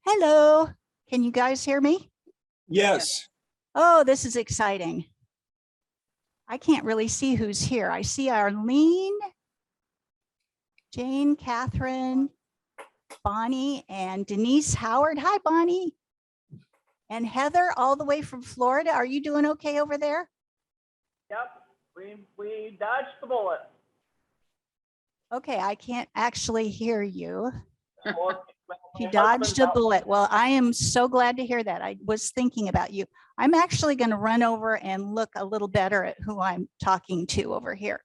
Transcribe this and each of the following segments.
Hello, can you guys hear me? Yes. Oh, this is exciting. I can't really see who's here. I see Arlene, Jane, Catherine, Bonnie, and Denise Howard. Hi, Bonnie. And Heather, all the way from Florida. Are you doing okay over there? Yep, we dodged the bullet. Okay, I can't actually hear you. Well, You my dodged husband's a out. bullet. Well, I am so glad to hear that. I was thinking about you. I'm actually going to run over and look a little better at who I'm talking to over here.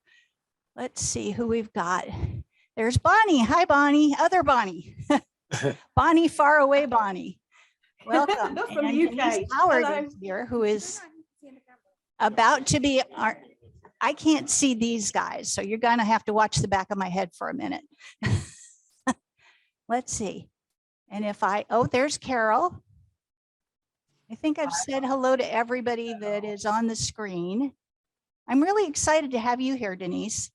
Let's see who we've got. There's Bonnie. Hi, Bonnie. Other Bonnie. Bonnie, far away Bonnie. Welcome. From And the Denise UK. Howard Hello. is here, who is about to be our, I can't see these guys, so you're going to have to watch the back of my head for a minute. Let's see. And if oh, there's Carol. I think I've said hello to everybody that is on the screen. I'm really excited to have you here, Denise.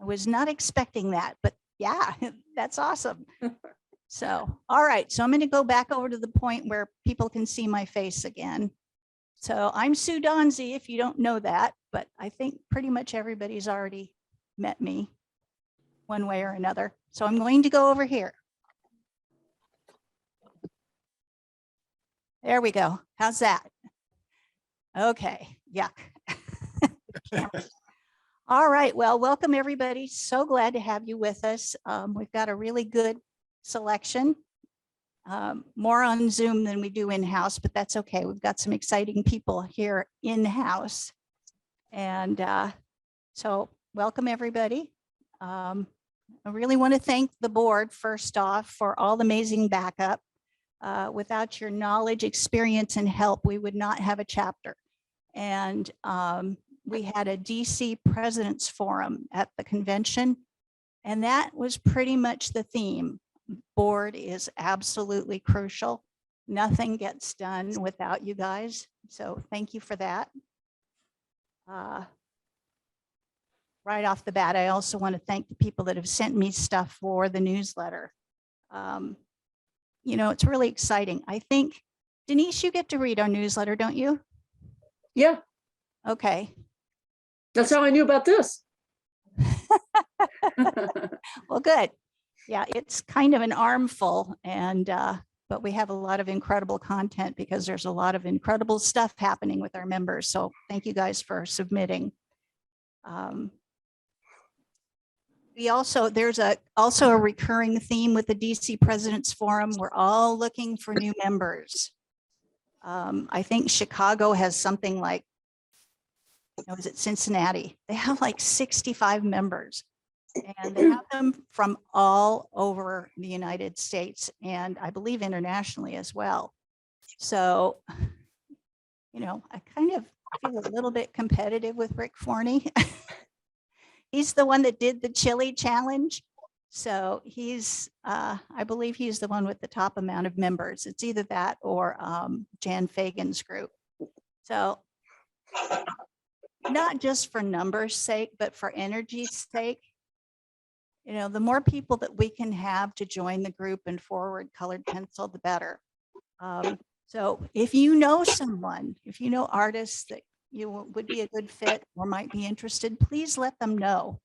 I was not expecting that, but yeah, that's awesome. So, all right. So I'm going to go back over to the point where people can see my face again. So I'm Sue Donzie, if you don't know that, but I think pretty much everybody's already met me one way or another. So I'm going to go over here. There we go. How's that? Okay, yuck. All right, well, welcome everybody. So glad to have you with us. We've got a really good selection, more on Zoom than we do in-house, but that's okay. We've got some exciting people here in-house. And so welcome everybody. I really want to thank the board first off for all the amazing backup. Without your knowledge, experience, and help, we would not have a chapter. And we had a DC President's Forum at the convention, and that was pretty much the theme. Board is absolutely crucial. Nothing gets done without you guys. So thank you for that. Right off the bat, I also want to thank the people that have sent me stuff for the newsletter. You know, it's really exciting. I think, Denise, you get to read our newsletter, don't you? Yeah, Okay. that's how I knew about this. Well, good. Yeah, it's kind of an armful, and but we have a lot of incredible content because there's a lot of incredible stuff happening with our members. So thank you guys for submitting. There's also a recurring theme with the DC President's Forum. We're all looking for new members. I think Chicago has something like, is it Cincinnati? They have like 65 members, and they have them from all over the United States and I believe internationally as well. So, you know, I kind of feel a little bit competitive with Rick Forney. He's the one that did the chili challenge. So he's, I believe he's the one with the top amount of members. It's either that or Jan Fagan's group. So not just for numbers sake, but for energy's sake, you know, the more people that we can have to join the group and forward colored pencil, the better. So if you know someone, if you know artists that you would be a good fit or might be interested, please let them know.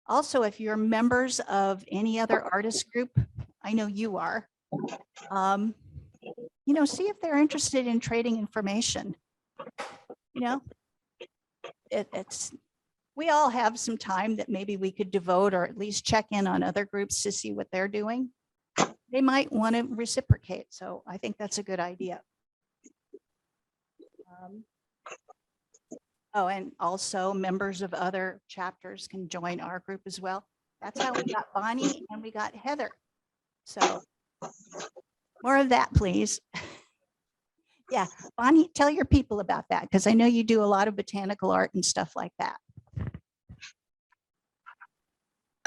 Also, if you're members of any other artist group, I know you are, you know, see if they're interested in trading information. You know, we all have some time that maybe we could devote or at least check in on other groups to see what they're doing. They might want to reciprocate. So I think that's a good idea. Oh, and also members of other chapters can join our group as well. That's how we got Bonnie and we got Heather. So more of that, please. Yeah, Bonnie, tell your people about that, because I know you do a lot of botanical art and stuff like that.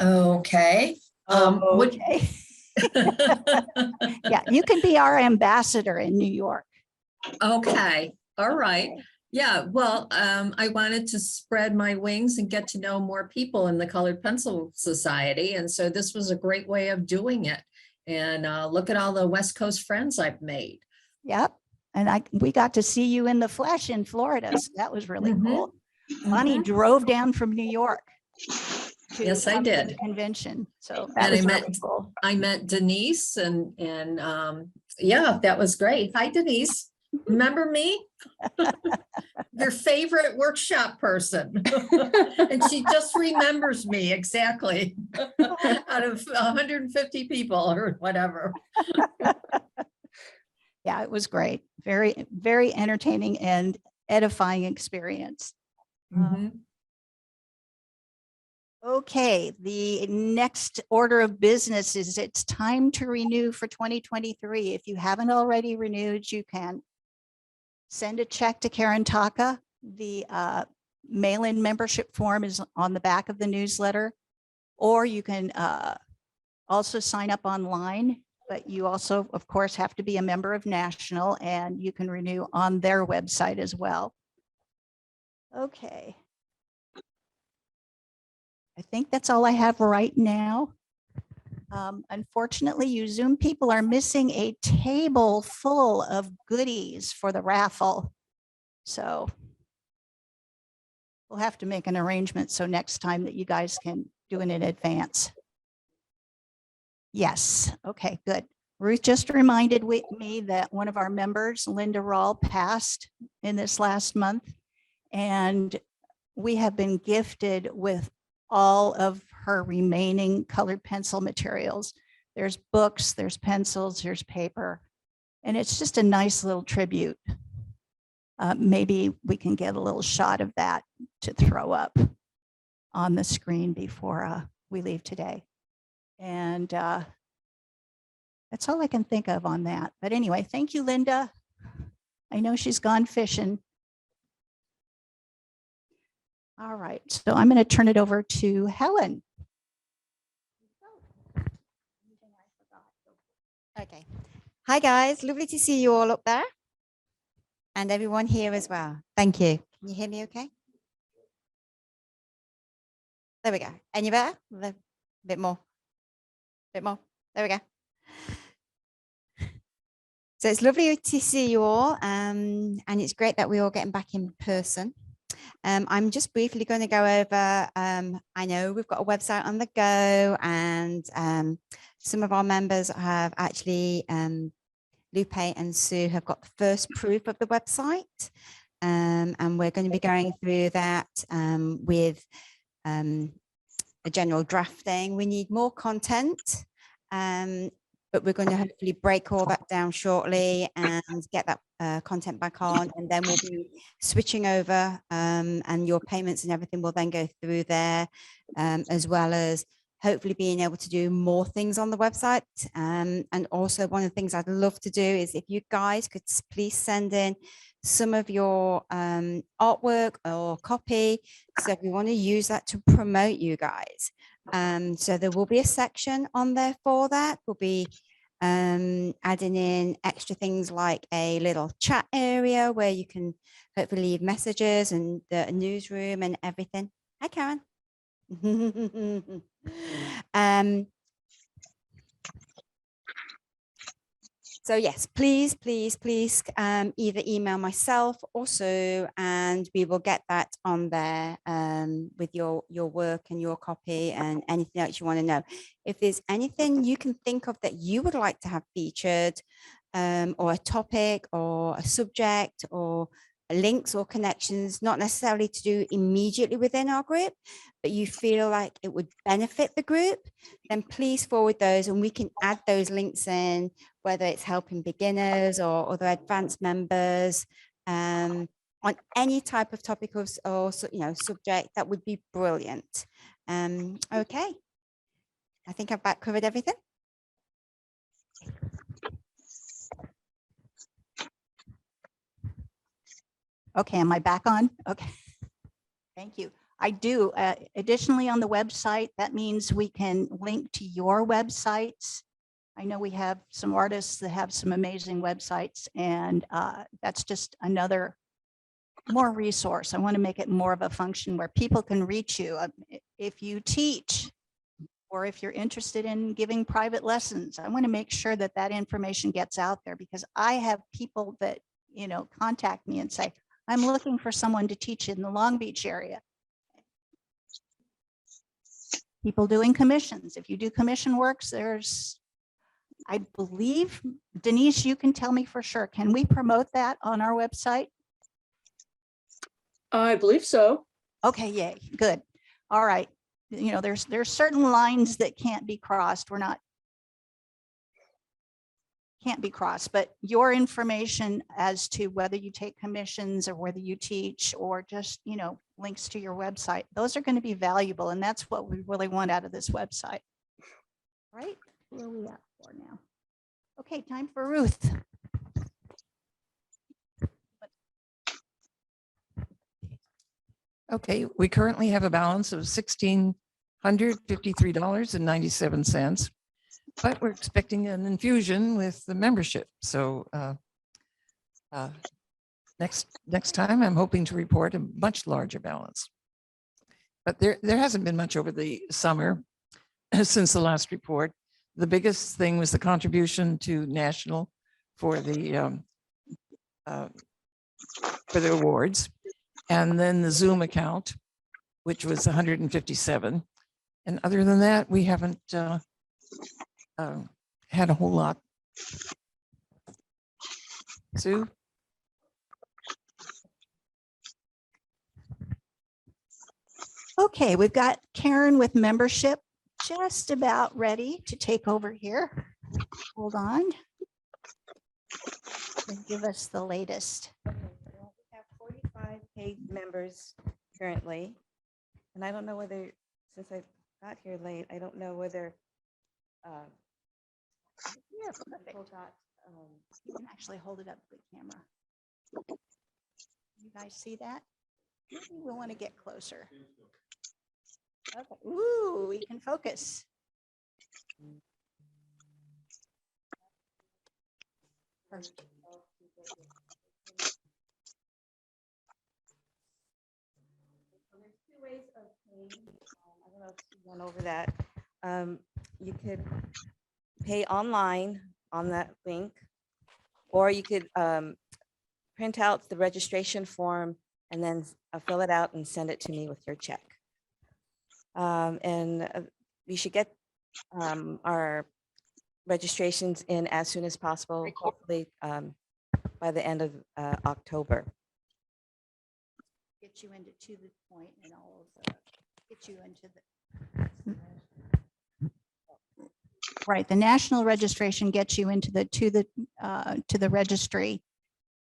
Okay. Okay. Yeah, you can be our ambassador in New York. Okay. All right. Yeah. Well, I wanted to spread my wings and get to know more people in the Colored Pencil Society. And so this was a great way of doing it. And look at all the West Coast friends I've made. Yep. And we got to see you in the flesh in Florida. So that was really Mhm. cool. Bonnie drove down from New York to Yes, I come to the did. convention. So that And was really cool. I met Denise and yeah, that was great. Hi, Denise. Remember me? Your favorite workshop person. And she just remembers me exactly out of 150 people or whatever. Yeah, it was great. Very, very entertaining and edifying experience. Mhm. Okay, the next order of business is it's time to renew for 2023. If you haven't already renewed, you can send a check to Karen Taka. The mail-in membership form is on the back of the newsletter, or you can also sign up online, but you also, of course, have to be a member of National, and you can renew on their website as well. Okay. I think that's all I have right now. Unfortunately, you Zoom people are missing a table full of goodies for the raffle. So we'll have to make an arrangement so next time that you guys can do it in advance. Yes. Okay, good. Ruth just reminded me that one of our members, Linda Rawl, passed in this last month, and we have been gifted with all of her remaining colored pencil materials. There's books, there's pencils, there's paper, and it's just a nice little tribute. Maybe we can get a little shot of that to throw up on the screen before we leave today. And that's all I can think of on that. But anyway, thank you, Linda. I know she's gone fishing. All right, so I'm going to turn it over to Helen. Okay. Hi, guys. Lovely to see you all up there and everyone here as well. Thank you. Can you hear me okay? There we go. Any better? A bit more. Bit more. There we go. So it's lovely to see you all. And it's great that we're all getting back in person. I'm just briefly going to go over, I know we've got a website on the go, and some of our members have actually, Lupe and Sue have got the first proof of the website. And we're going to be going through that with a general drafting. We need more content, but we're going to hopefully break all that down shortly and get that content back on, and then we'll be switching over, and your payments and everything will then go through there, as well as hopefully being able to do more things on the website. And also one of the things I'd love to do is if you guys could please send in some of your artwork or copy, so we want to use that to promote you guys. So there will be a section on there for that. We'll be adding in extra things like a little chat area where you can hopefully leave messages, and the newsroom and everything. Hi, Karen. So yes, please, please, please, either email myself or Sue, and we will get that on there with your work and your copy and anything else you want to know. If there's anything you can think of that you would like to have featured, or a topic or a subject or links or connections, not necessarily to do immediately within our group, but you feel like it would benefit the group, then please forward those and we can add those links in, whether it's helping beginners or other advanced members, on any type of topic or subject. That would be brilliant. Okay, I think I've about covered everything. Okay, am I back on? Okay. Thank you. I do. Additionally, on the website, that means we can link to your websites. I know we have some artists that have some amazing websites, and that's just another more resource. I want to make it more of a function where people can reach you. If you teach or if you're interested in giving private lessons, I want to make sure that that information gets out there, because I have people that, you know, contact me and say, I'm looking for someone to teach in the Long Beach area. People doing commissions. If you do commission works, there's, I believe, Denise, you can tell me for sure. Can we promote that on our website? I believe so. Okay, yay, good. All right. You know, there's certain lines that can't be crossed. Can't be crossed, but your information as to whether you take commissions or whether you teach or just, you know, links to your website, those are going to be valuable. And that's what we really want out of this website. Right? Where are we at for now? Okay, time for Ruth. Okay, we currently have a balance of $1,653.97, but we're expecting an infusion with the membership. So next time, I'm hoping to report a much larger balance. But there hasn't been much over the summer since the last report. The biggest thing was the contribution to national for the awards. And then the Zoom account, which was 157. And other than that, we haven't had a whole lot. Sue? Okay, we've got Karen with membership just about ready to take over here. Hold on. And give us the latest. Well, we have 45 paid members currently. And I don't know whether, since I got here late, I don't know whether Yeah, perfect. people got, You can actually hold it up to the camera. You guys see that? Maybe we want to get closer. Okay. Ooh, we can focus. Perfect. so there's two ways of paying. I don't know if you went over that. You could pay online on that link, or you could print out the registration form and then fill it out and send it to me with your check. We should get our registrations in as soon as possible, hopefully by the end of October. Get you into to the point and all of the, get you into the. Right, the national registration gets you into the to the registry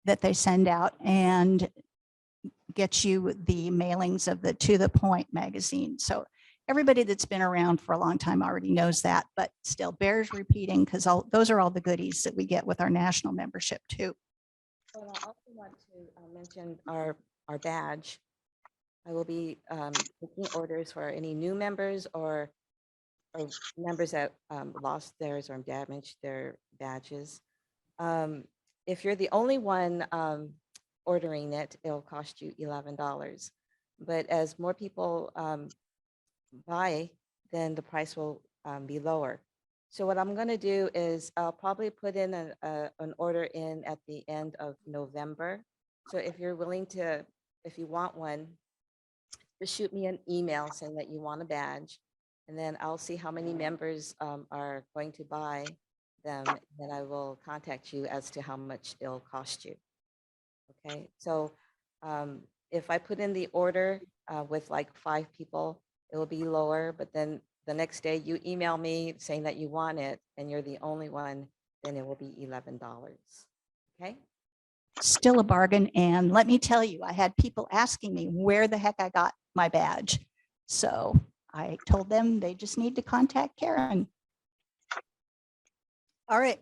that they send out and gets you the mailings of the To the Point magazine. So everybody that's been around for a long time already knows that, but still bears repeating because those are all the goodies that we get with our national membership too. But I also want to mention our badge. I will be taking orders for any new members or members that lost theirs or damaged their badges. If you're the only one ordering it, it'll cost you $11. But as more people buy, then the price will be lower. So what I'm going to do is I'll probably put in an order in at the end of November. So if you're willing to, if you want one, just shoot me an email saying that you want a badge. And then I'll see how many members are going to buy them. Then I will contact you as to how much it'll cost you. Okay, so if I put in the order with like 5 people, it will be lower. But then the next day you email me saying that you want it and you're the only one, then it will be $11. Okay. Still a bargain. And let me tell you, I had people asking me where the heck I got my badge. So I told them they just need to contact Karen. All right.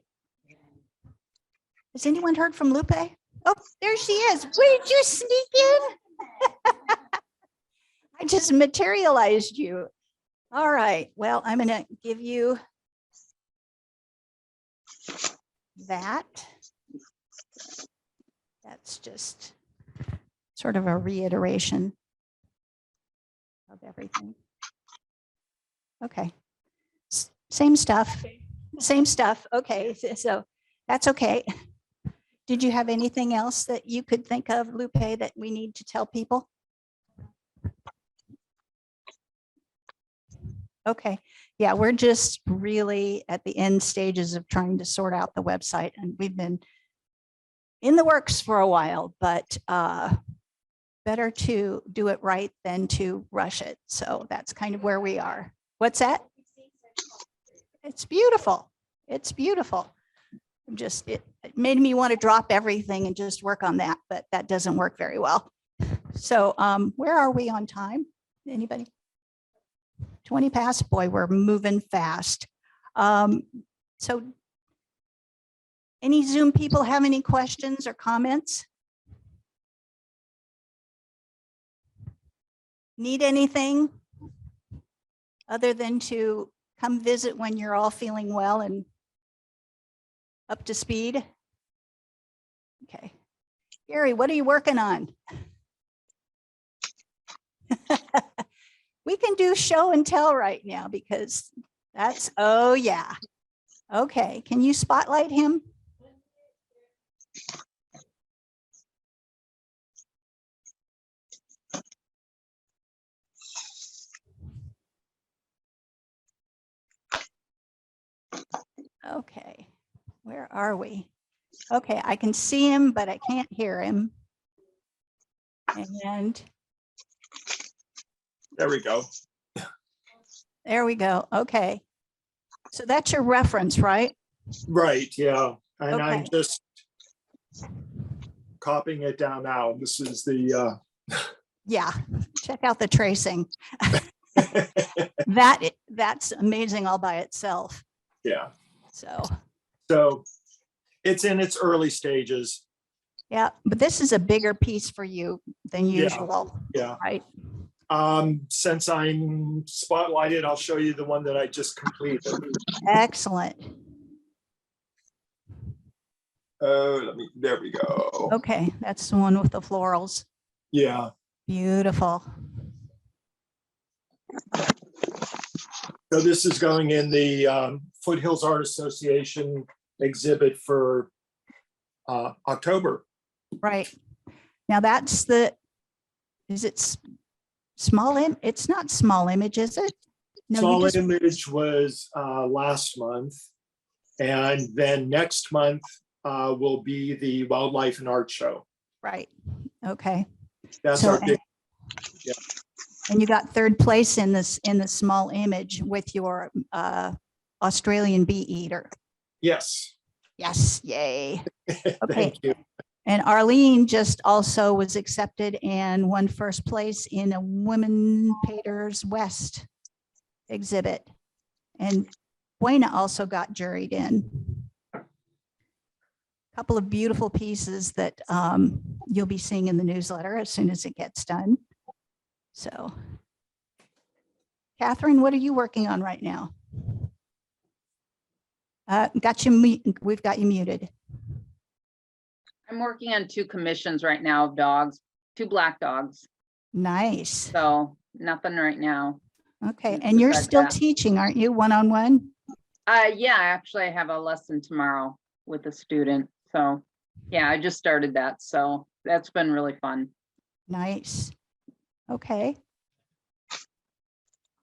Has anyone heard from Lupe? Oh, there she is. Where did you sneak in? I just materialized you. All right. Well, I'm going to give you that. That's just sort of a reiteration of everything. Okay. Same stuff. Same stuff. Okay, so that's okay. Did you have anything else that you could think of, Lupe, that we need to tell people? Okay, yeah, we're just really at the end stages of trying to sort out the website, and we've been in the works for a while, but better to do it right than to rush it. So that's kind of where we are. What's that? It's beautiful. It's beautiful. Just, it made me want to drop everything and just work on that, but that doesn't work very well. So where are we on time? Anybody? 20 past, boy, we're moving fast. So any Zoom people have any questions or comments? Need anything other than to come visit when you're all feeling well and up to speed? Okay. Gary, what are you working on? We can do show and tell right now because that's, oh yeah. Okay, can you spotlight him? Okay, where are we? Okay, I can see him, but I can't hear him. And There we go. there we go. Okay. So that's your reference, right? Right, yeah. And I'm Okay. just copying it down now. This is the, Yeah, check out the tracing. That's amazing all by itself. yeah. So, So it's in its early stages. yeah, but this is a bigger piece for you than Yeah. usual, Yeah. right? Since I'm spotlighted, I'll show you the one that I just completed. Excellent. There we go. Okay, that's the one with the florals. Yeah. Beautiful. So this is going in the Foothills Art Association exhibit for October. Right. Now that's the, is it small? It's not small image, is it? No, you Small just, image was last month. And then next month will be the Wildlife and Art Show. right. Okay. That's So, our big, and you got third place in this, in the small image with your Australian bee eater. yes. Yes, yay. Okay. Thank you. And Arlene just also was accepted and won first place in a Women Painters West exhibit. And Buena also got juried in. Couple of beautiful pieces that you'll be seeing in the newsletter as soon as it gets done. So, Catherine, what are you working on right now? We've got you muted. I'm working on 2 commissions right now of dogs, 2 black dogs. Nice. So nothing right now. Okay, and you're Besides still that. teaching, aren't you, one-on-one? Yeah, actually I have a lesson tomorrow with a student. So yeah, I just started that. So that's been really fun. Nice. Okay.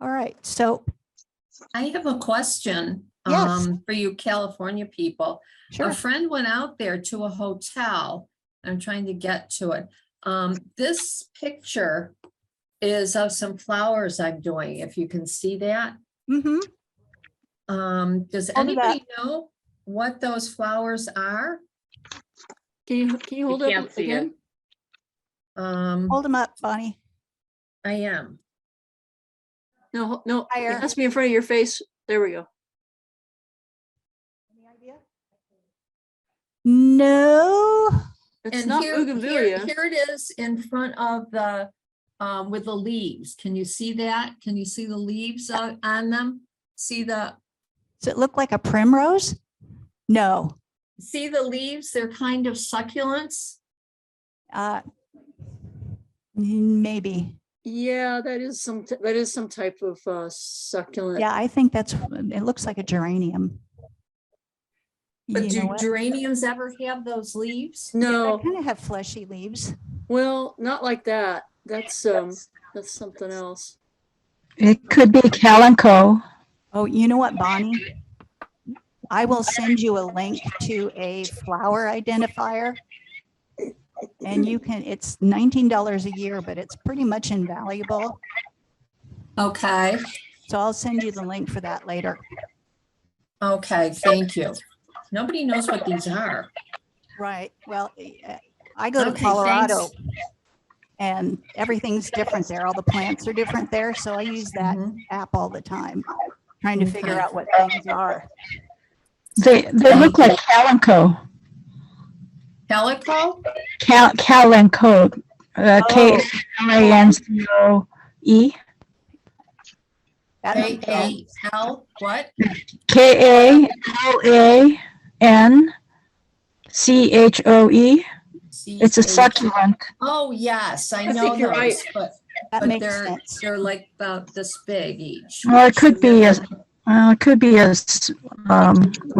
All right, so, I have a question Yes. for you California people. sure. A friend went out there to a hotel. I'm trying to get to it. This picture is of some flowers I'm doing, if you can see that. Mm-hmm. Does Hold it up. anybody know what those flowers are? Can you hold can't up see it. again? Hold them up, Bonnie. I am. No, no, Higher. it has to be in front of your face. There we go. Any idea? No. It's And not here bougainvillea. it is in front of the, with the leaves. Can you see that? Can you see the leaves on them? See the look like a primrose? No. See the leaves? They're kind of succulents. Maybe. Yeah, that is some type of succulent. Yeah, I think that's, it looks like a geranium. But You know do what? geraniums ever have those leaves? They No, kind of have fleshy leaves. well, not like that. That's something else. It could be calico. Oh, you know what, Bonnie? I will send you a link to a flower identifier. And you can, it's $19 a year, but it's pretty much invaluable. Okay, So I'll send you the link for that later. okay, thank you. Nobody knows what these are. Right. Well, I go to Okay, Colorado thanks. and everything's different there. All the plants are different there. So I use that Mhm. app all the time, trying to figure Okay. out what things are. They look like calico. Calico? Calico. K-A-L-A-N-C-O-E. That makes sense. K-A-L, what? K-A-L-A-N-C-H-O-E. It's a C-H. succulent. Oh, yes, I I know think you're right. those, but That makes they're, sense. they're like about this big each. Well, it could be a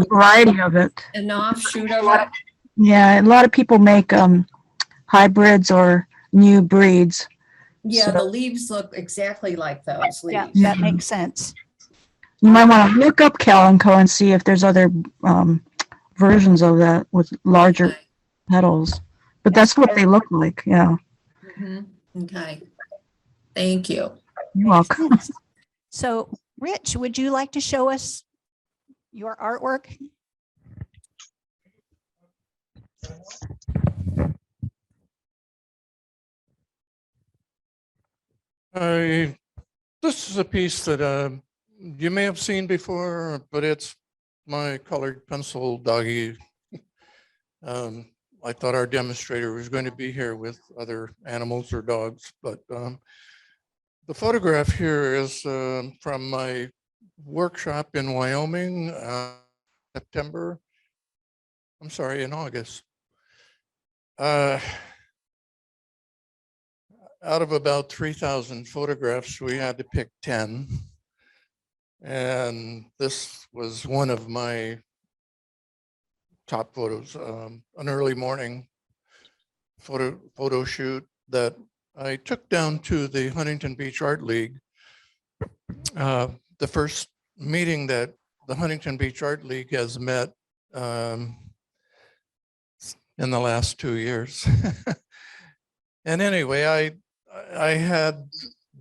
variety of it. An offshoot of it? Yeah, a lot of people make hybrids or new breeds. Yeah, So- the leaves look exactly like those Yeah, leaves. that makes sense. You might want to look up calico and see if there's other versions of that with larger Okay. petals. But that's what they look like. Yeah, Mhm. Okay. Thank you. you're Makes welcome. sense. So, Rich, would you like to show us your artwork? This is a piece that you may have seen before, but it's my colored pencil doggy. I thought our demonstrator was going to be here with other animals or dogs, but the photograph here is from my workshop in Wyoming, in August. Out of about 3,000 photographs, we had to pick 10. And this was one of my top photos, an early morning photo shoot that I took down to the Huntington Beach Art League. The first meeting that the Huntington Beach Art League has met in the last 2 years. And anyway, I had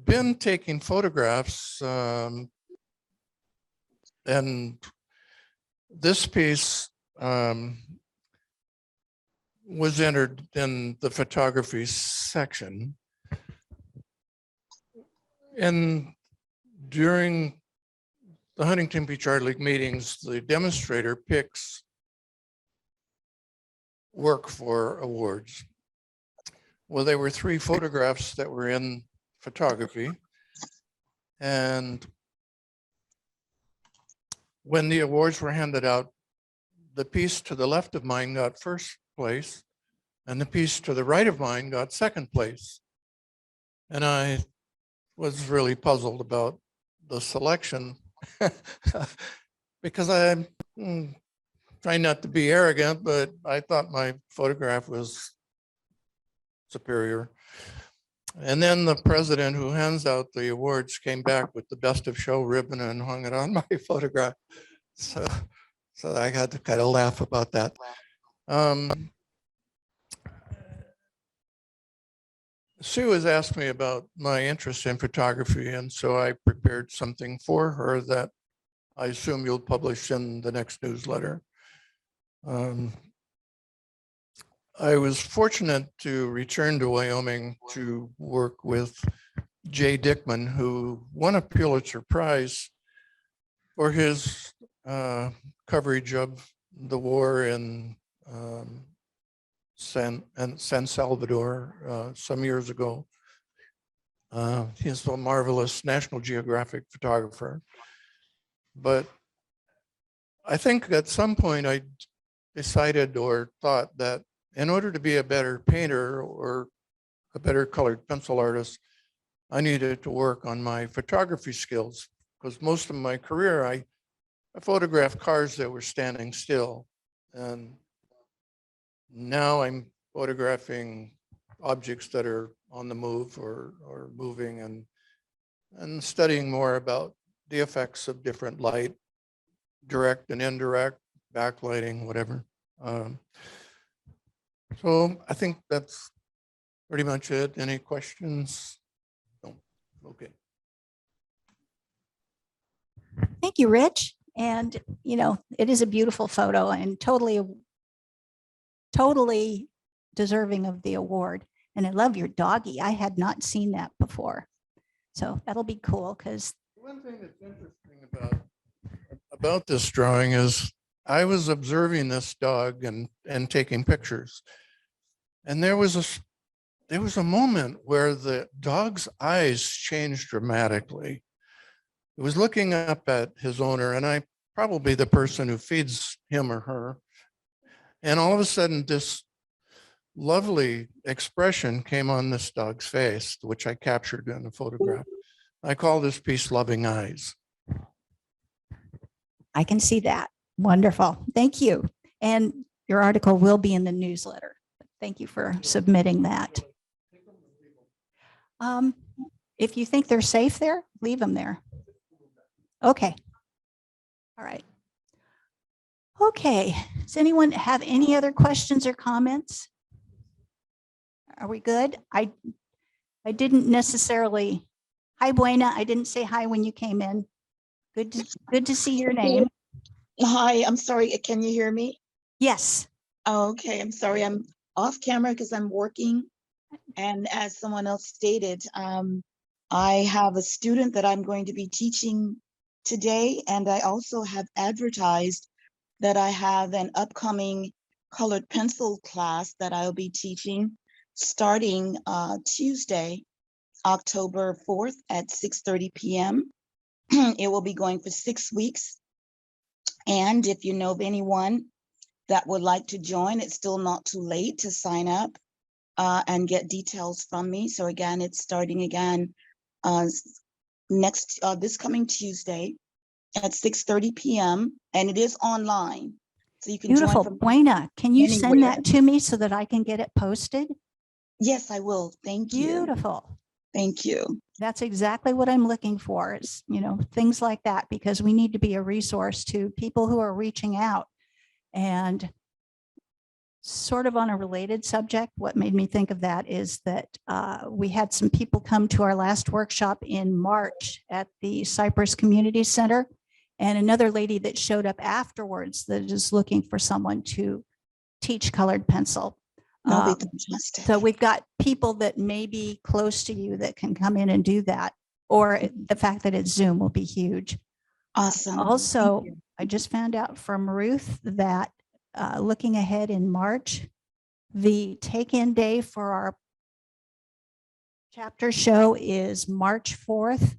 been taking photographs and this piece was entered in the photography section. And during the Huntington Beach Art League meetings, the demonstrator picks work for awards. Well, there were 3 photographs that were in photography. And when the awards were handed out, the piece to the left of mine got first place and the piece to the right of mine got second place. And I was really puzzled about the selection because I'm trying not to be arrogant, but I thought my photograph was superior. And then the president who hands out the awards came back with the best of show ribbon and hung it on my photograph. So I had to kind of laugh about that. Sue has asked me about my interest in photography, and so I prepared something for her that I assume you'll publish in the next newsletter. I was fortunate to return to Wyoming to work with Jay Dickman, who won a Pulitzer Prize for his coverage of the war in San Salvador some years ago. He's a marvelous National Geographic photographer. But I think at some point I decided or thought that in order to be a better painter or a better colored pencil artist, I needed to work on my photography skills because most of my career, I photographed cars that were standing still. And now I'm photographing objects that are on the move or moving and studying more about the effects of different light, direct and indirect, backlighting, whatever. So I think that's pretty much it. Any questions? No. Okay. Thank you, Rich. And, you know, it is a beautiful photo and totally deserving of the award. And I love your doggy. I had not seen that before. So that'll be cool because One thing that's interesting about this drawing is I was observing this dog and taking pictures. And there was a moment where the dog's eyes changed dramatically. He was looking up at his owner, and I probably the person who feeds him or her. And all of a sudden, this lovely expression came on this dog's face, which I captured in a photograph. I call this piece Loving Eyes. I can see that. Wonderful. Thank you. And your article will be in the newsletter. Thank you for submitting that. If you think they're safe there, leave them there. Okay. All right. Okay. Does anyone have any other questions or comments? Are we good? I didn't necessarily. Hi, Buena. I didn't say hi when you came in. Good to see your name. Hi, I'm sorry. Can you hear me? Yes. Oh, okay, I'm sorry. I'm off camera because I'm working. And as someone else stated, I have a student that I'm going to be teaching today. And I also have advertised that I have an upcoming colored pencil class that I'll be teaching starting Tuesday, October 4th at 6:30 p.m. It will be going for 6 weeks. And if you know of anyone that would like to join, it's still not too late to sign up and get details from me. So again, it's starting again this coming Tuesday at 6:30 p.m. and it is online. So you can Beautiful. join from Buena, can you send anywhere. that to me so that I can get it posted? Yes, I will. Thank you. Beautiful. Thank you. That's exactly what I'm looking for is, you know, things like that, because we need to be a resource to people who are reaching out. And sort of on a related subject, what made me think of that is that we had some people come to our last workshop in March at the Cypress Community Center, and another lady that showed up afterwards that is looking for someone to teach colored pencil. That'll be fantastic. So we've got people that may be close to you that can come in and do that, or the fact that it's Zoom will be huge. Awesome. Also, I just found out from Ruth that looking ahead in March, the take-in day for our chapter show is March 4th,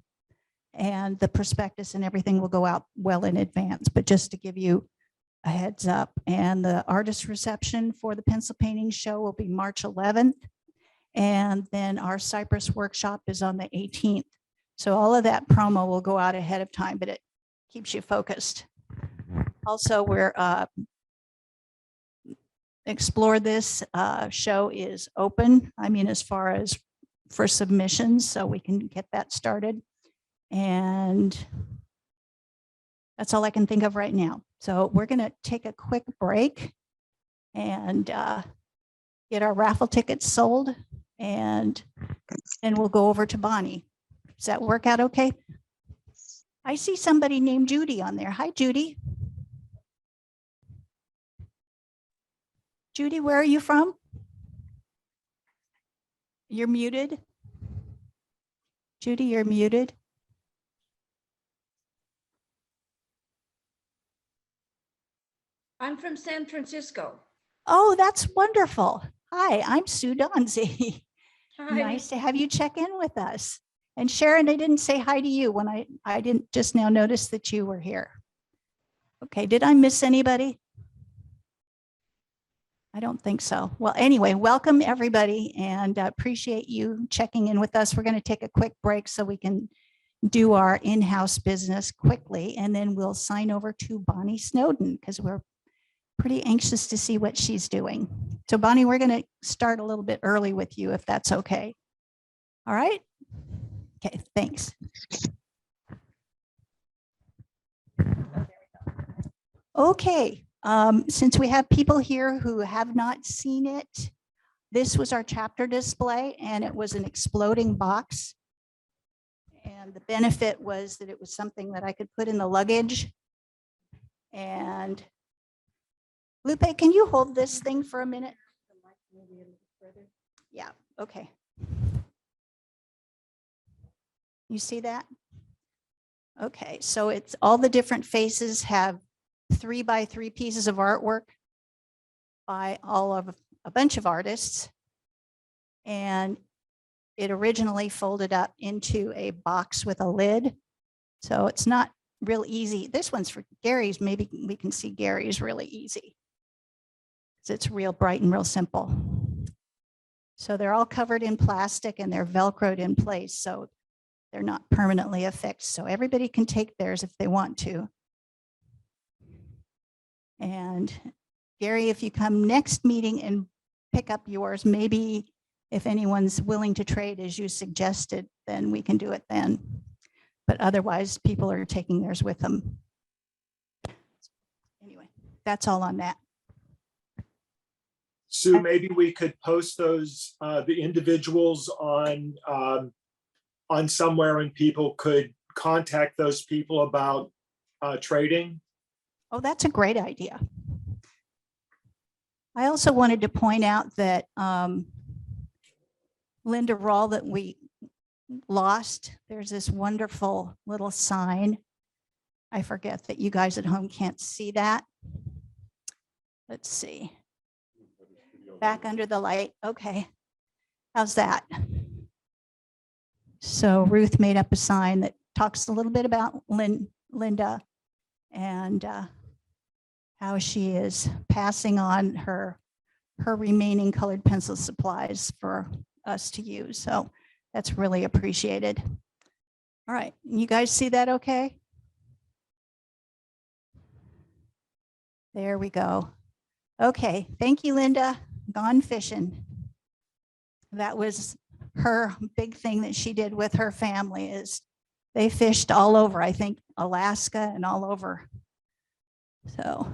and the prospectus and everything will go out well in advance, but just to give you a heads up. And the artist reception for the pencil painting show will be March 11th. And then our Cypress workshop is on the 18th. So all of that promo will go out ahead of time, but it keeps you focused. Also, we're Explore This show is open. I mean, as far as for submissions, so we can get that started. And that's all I can think of right now. So we're going to take a quick break and get our raffle tickets sold, and we'll go over to Bonnie. Does that work out okay? I see somebody named Judy on there. Hi, Judy. Judy, where are you from? You're muted. Judy, you're muted. I'm from San Francisco. Oh, that's wonderful. Hi, I'm Sue Donzi. Hi. Nice to have you check in with us. And Sharon, I didn't say hi to you when I didn't just now notice that you were here. Okay, did I miss anybody? I don't think so. Well, anyway, welcome everybody and appreciate you checking in with us. We're going to take a quick break so we can do our in-house business quickly, and then we'll sign over to Bonnie Snowdon because we're pretty anxious to see what she's doing. So Bonnie, we're going to start a little bit early with you if that's okay. All right. Okay, thanks. Okay, since we have people here who have not seen it, this was our chapter display and it was an exploding box. And the benefit was that it was something that I could put in the luggage. And Lupe, can you hold this thing for a minute? Yeah, okay. You see that? Okay, so it's all the different faces have 3x3 pieces of artwork by all of a bunch of artists. And it originally folded up into a box with a lid. So it's not real easy. This one's for Gary's. Maybe we can see Gary's really easy. So it's real bright and real simple. So they're all covered in plastic and they're Velcroed in place. So they're not permanently affixed. So everybody can take theirs if they want to. And Gary, if you come next meeting and pick up yours, maybe if anyone's willing to trade as you suggested, then we can do it then. But otherwise, people are taking theirs with them. Anyway, that's all on that. Sue, maybe we could post those, the individuals on somewhere and people could contact those people about trading. Oh, that's a great idea. I also wanted to point out that Linda Rawl that we lost, there's this wonderful little sign. I forget that you guys at home can't see that. Let's see. Back under the light. Okay. How's that? So Ruth made up a sign that talks a little bit about Linda and how she is passing on her remaining colored pencil supplies for us to use. So that's really appreciated. All right, you guys see that okay? There we go. Okay, thank you, Linda. Gone fishing. That was her big thing that she did with her family is they fished all over, I think, Alaska and all over. So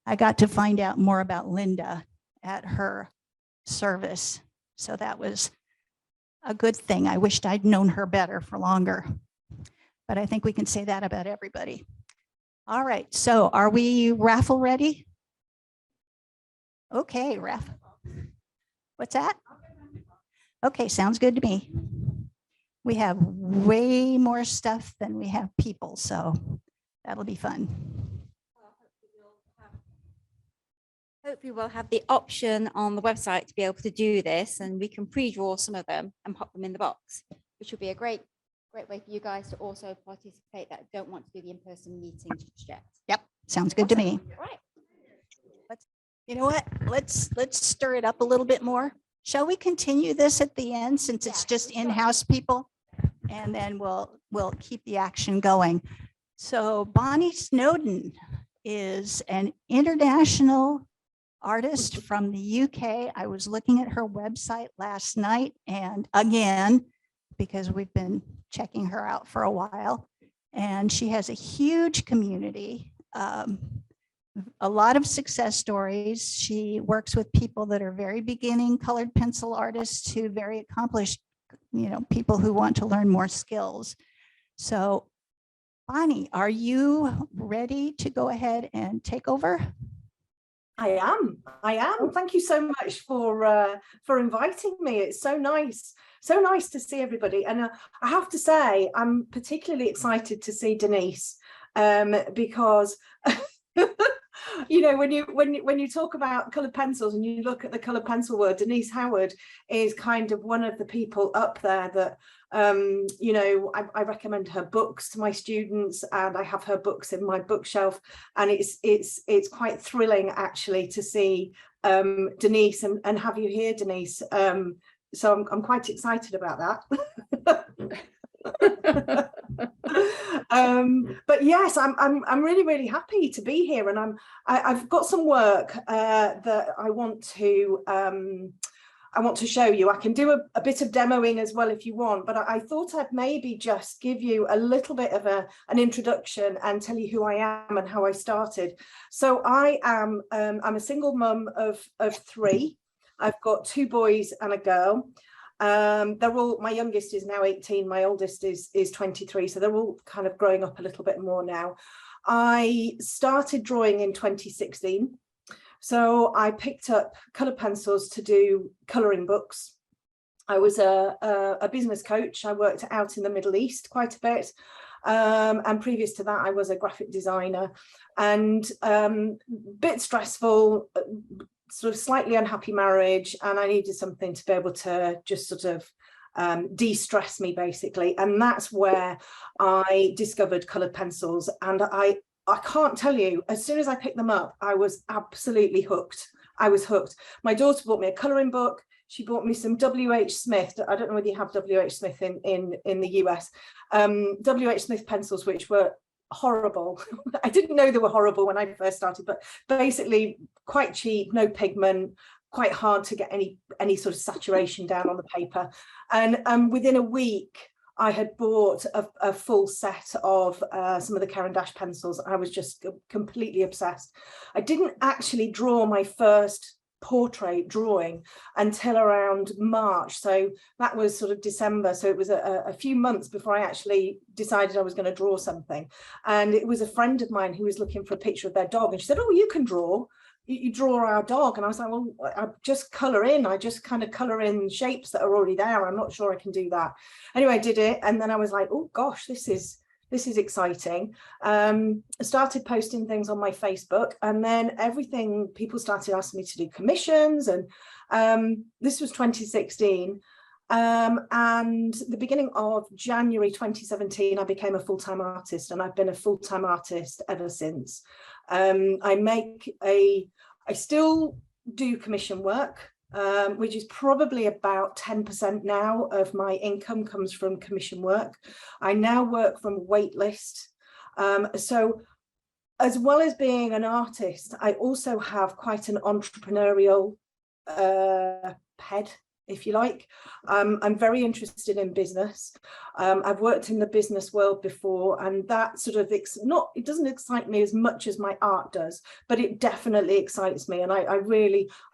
I got to find out more about Linda at her service. So that was a good thing. I wished I'd known her better for longer, but I think we can say that about everybody. All right, so are we raffle ready? Okay, raffle. What's that? Okay, sounds good to me. We have way more stuff than we have people, so that'll be fun. Hopefully we'll have the option on the website to be able to do this, and we can pre-draw some of them and pop them in the box, which will be a great way for you guys to also participate that don't want to do the in-person meeting just yet. Yep, sounds good to me. Right. You know what? Let's stir it up a little bit more. Shall we continue this at the end since it's just in-house people? And then we'll keep the action going. So Bonny Snowdon is an international artist from the UK. I was looking at her website last night and again, because we've been checking her out for a while, and she has a huge community. A lot of success stories. She works with people that are very beginning colored pencil artists to very accomplished, people who want to learn more skills. So Bonnie, are you ready to go ahead and take over? I am. Thank you so much for inviting me. It's so nice to see everybody. And I have to say, I'm particularly excited to see Denise because when you talk about colored pencils and you look at the colored pencil world, Denise Howard is kind of one of the people up there that You know, I recommend her books to my students, and I have her books in my bookshelf, and it's quite thrilling actually to see Denise and have you here, Denise. So I'm quite excited about that. But yes, I'm really happy to be here, and I've got some work that I want to show you. I can do a bit of demoing as well if you want, but I thought I'd maybe just give you a little bit of an introduction and tell you who I am and how I started. So I'm a single mum of 3. I've got 2 boys and a girl. They're all, my youngest is now 18, my oldest is 23, so they're all kind of growing up a little bit more now. I started drawing in 2016. So I picked up colour pencils to do colouring books. I was a business coach. I worked out in the Middle East quite a bit. And previous to that, I was a graphic designer, and bit stressful, sort of slightly unhappy marriage. And I needed something to be able to just sort of de-stress me, basically. And that's where I discovered coloured pencils. And I can't tell you, as soon as I picked them up, I was absolutely hooked. I was hooked. My daughter bought me a colouring book. She bought me some W.H. Smith. I don't know whether you have W.H. Smith in the US. W.H. Smith pencils, which were horrible. I didn't know they were horrible when I first started, but basically quite cheap, no pigment, quite hard to get any sort of saturation down on the paper. And within a week, I had bought a full set of some of the Caran d'Ache pencils. I was just completely obsessed. I didn't actually draw my first portrait drawing until around March. So that was sort of December. So it was a few months before I actually decided I was going to draw something. And it was a friend of mine who was looking for a picture of their dog. And she said, "Oh, you can draw. You draw our dog." And I was like, "Well, I just colour in. I just kind of colour in shapes that are already there. I'm not sure I can do that." Anyway, I did it. And then I was like, "Oh gosh, this is exciting." I started posting things on my Facebook, and then people started asking me to do commissions. And this was 2016. And the beginning of January 2017, I became a full-time artist, and I've been a full-time artist ever since. I still do commission work, which is probably about 10% now of my income comes from commission work. I now work from waitlist. So as well as being an artist, I also have quite an entrepreneurial head, if you like. I'm very interested in business. I've worked in the business world before, and that sort of it doesn't excite me as much as my art does, but it definitely excites me. And I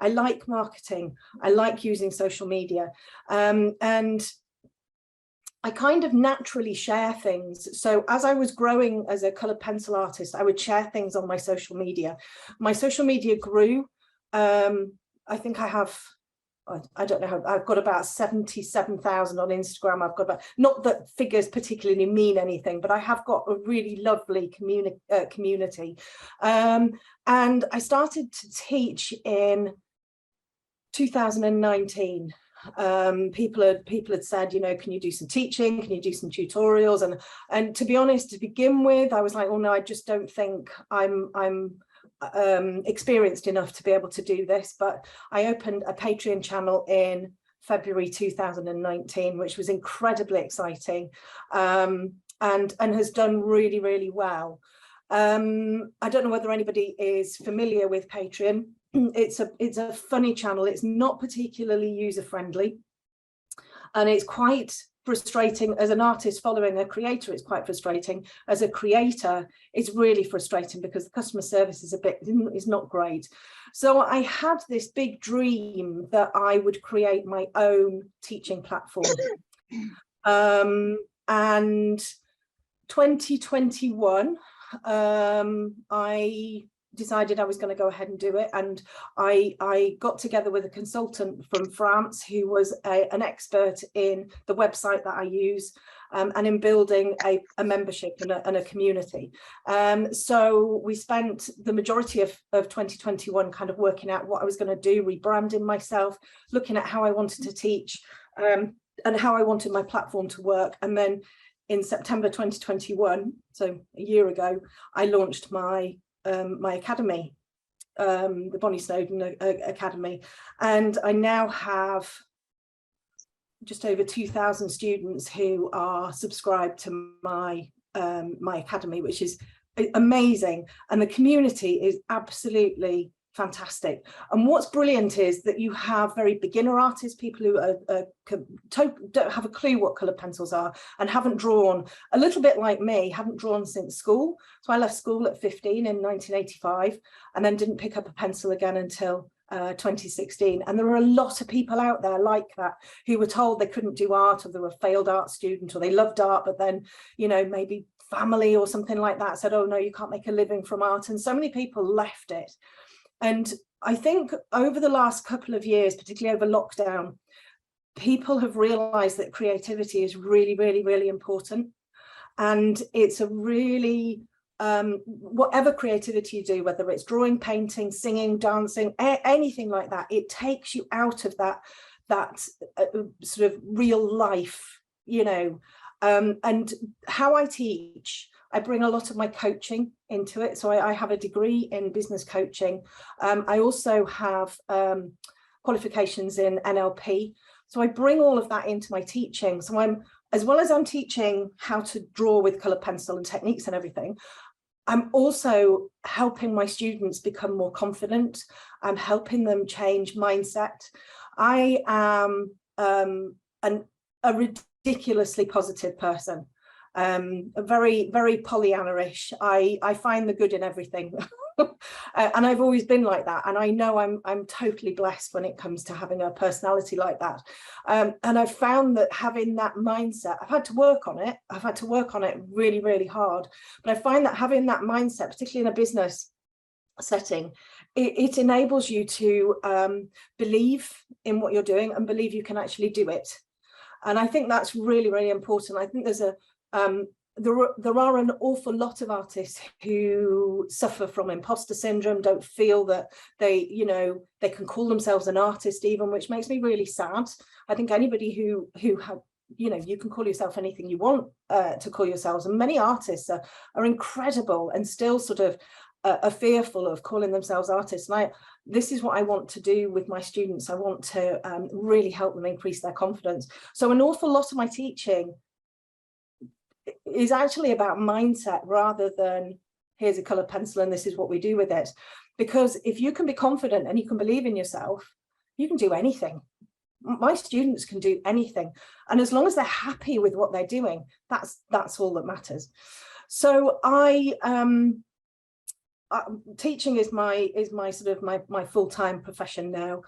like marketing. I like using social media, and I kind of naturally share things. So as I was growing as a colored pencil artist, I would share things on my social media. My social media grew. I think I don't know, I've got about 77,000 on Instagram. I've got about, not that figures particularly mean anything, but I have got a really lovely community. And I started to teach in 2019. People had said, you know, can you do some teaching? Can you do some tutorials? And to be honest, to begin with, I was like, oh no, I just don't think I'm experienced enough to be able to do this. But I opened a Patreon channel in February 2019, which was incredibly exciting, and has done really, really well. I don't know whether anybody is familiar with Patreon. It's a funny channel. It's not particularly user-friendly, and it's quite frustrating as an artist following a creator. It's quite frustrating as a creator. It's really frustrating because the customer service is not great. So I had this big dream that I would create my own teaching platform. And 2021, I decided I was going to go ahead and do it, and I got together with a consultant from France who was an expert in the website that I use, and in building a membership and a community. So we spent the majority of 2021 kind of working out what I was going to do, rebranding myself, looking at how I wanted to teach. how I wanted my platform to work. And then in September 2021, so a year ago, I launched my my academy, the Bonny Snowdon Academy, and I now have just over 2,000 students who are subscribed to my my academy, which is amazing, and the community is absolutely fantastic. And what's brilliant is that you have very beginner artists, people who don't have a clue what coloured pencils are and haven't drawn, a little bit like me, haven't drawn since school. So I left school at 15 in 1985 and then didn't pick up a pencil again until 2016. And there are a lot of people out there like that who were told they couldn't do art, or they were a failed art student, or they loved art, but then, you know, maybe family or something like that said, oh no, you can't make a living from art. And so many people left it. And I think over the last couple of years, particularly over lockdown, people have realized that creativity is really, really, really important. And it's a really, whatever creativity you do, whether it's drawing, painting, singing, dancing, anything like that, it takes you out of that sort of real life, you know. And how I teach, I bring a lot of my coaching into it. So I have a degree in business coaching. I also have qualifications in NLP. So I bring all of that into my teaching. So as well as I'm teaching how to draw with colored pencil and techniques and everything, I'm also helping my students become more confident. I'm helping them change mindset. I am a ridiculously positive person. Very, very Pollyanna-ish. I find the good in everything. And I've always been like that. And I know I'm totally blessed when it comes to having a personality like that. And I've found that having that mindset, I've had to work on it. I've had to work on it really, really hard. But I find that having that mindset, particularly in a business setting, it enables you to believe in what you're doing and believe you can actually do it. And I think that's really, really important. I think there's there are an awful lot of artists who suffer from imposter syndrome, don't feel that they, you know, they can call themselves an artist even, which makes me really sad. I think anybody who have, you know, you can call yourself anything you want to call yourselves, and many artists are incredible and still sort of are fearful of calling themselves artists. And this is what I want to do with my students. I want to really help them increase their confidence. So an awful lot of my teaching is actually about mindset rather than here's a colored pencil and this is what we do with it. Because if you can be confident and you can believe in yourself, you can do anything. My students can do anything. And as long as they're happy with what they're doing, that's all that matters. So teaching is my sort of my full-time profession now.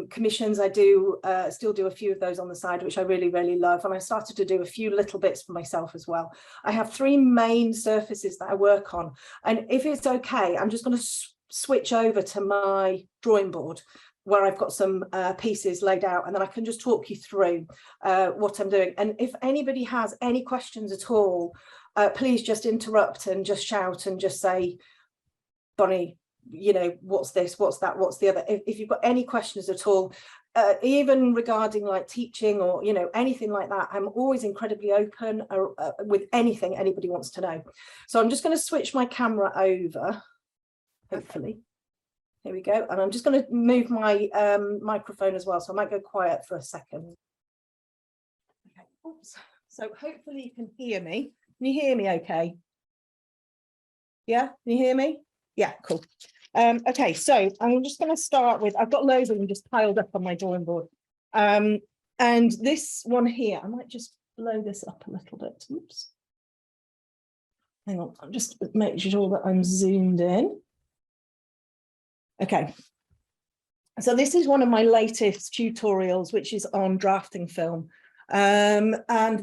Commissions, I do still do a few of those on the side, which I really, really love. And I started to do a few little bits for myself as well. I have 3 main surfaces that I work on. And if it's okay, I'm just going to switch over to my drawing board where I've got some pieces laid out, and then I can just talk you through what I'm doing. And if anybody has any questions at all, please just interrupt and just shout and just say, Bonny, you know, what's this, what's that, what's the other. If you've got any questions at all, even regarding like teaching or, you know, anything like that, I'm always incredibly open with anything anybody wants to know. So I'm just going to switch my camera over, hopefully. Here we go. And I'm just going to move my microphone as well. So I might go quiet for a second. Okay. Oops. So hopefully you can hear me. Can you hear me okay? Yeah, can you hear me? Yeah, cool. Okay, so I'm just going to start with, I've got loads of them just piled up on my drawing board. And this one here, I might just blow this up a little bit. Oops. Hang on, I'll just make sure that I'm zoomed in. Okay. So this is one of my latest tutorials, which is on drafting film. And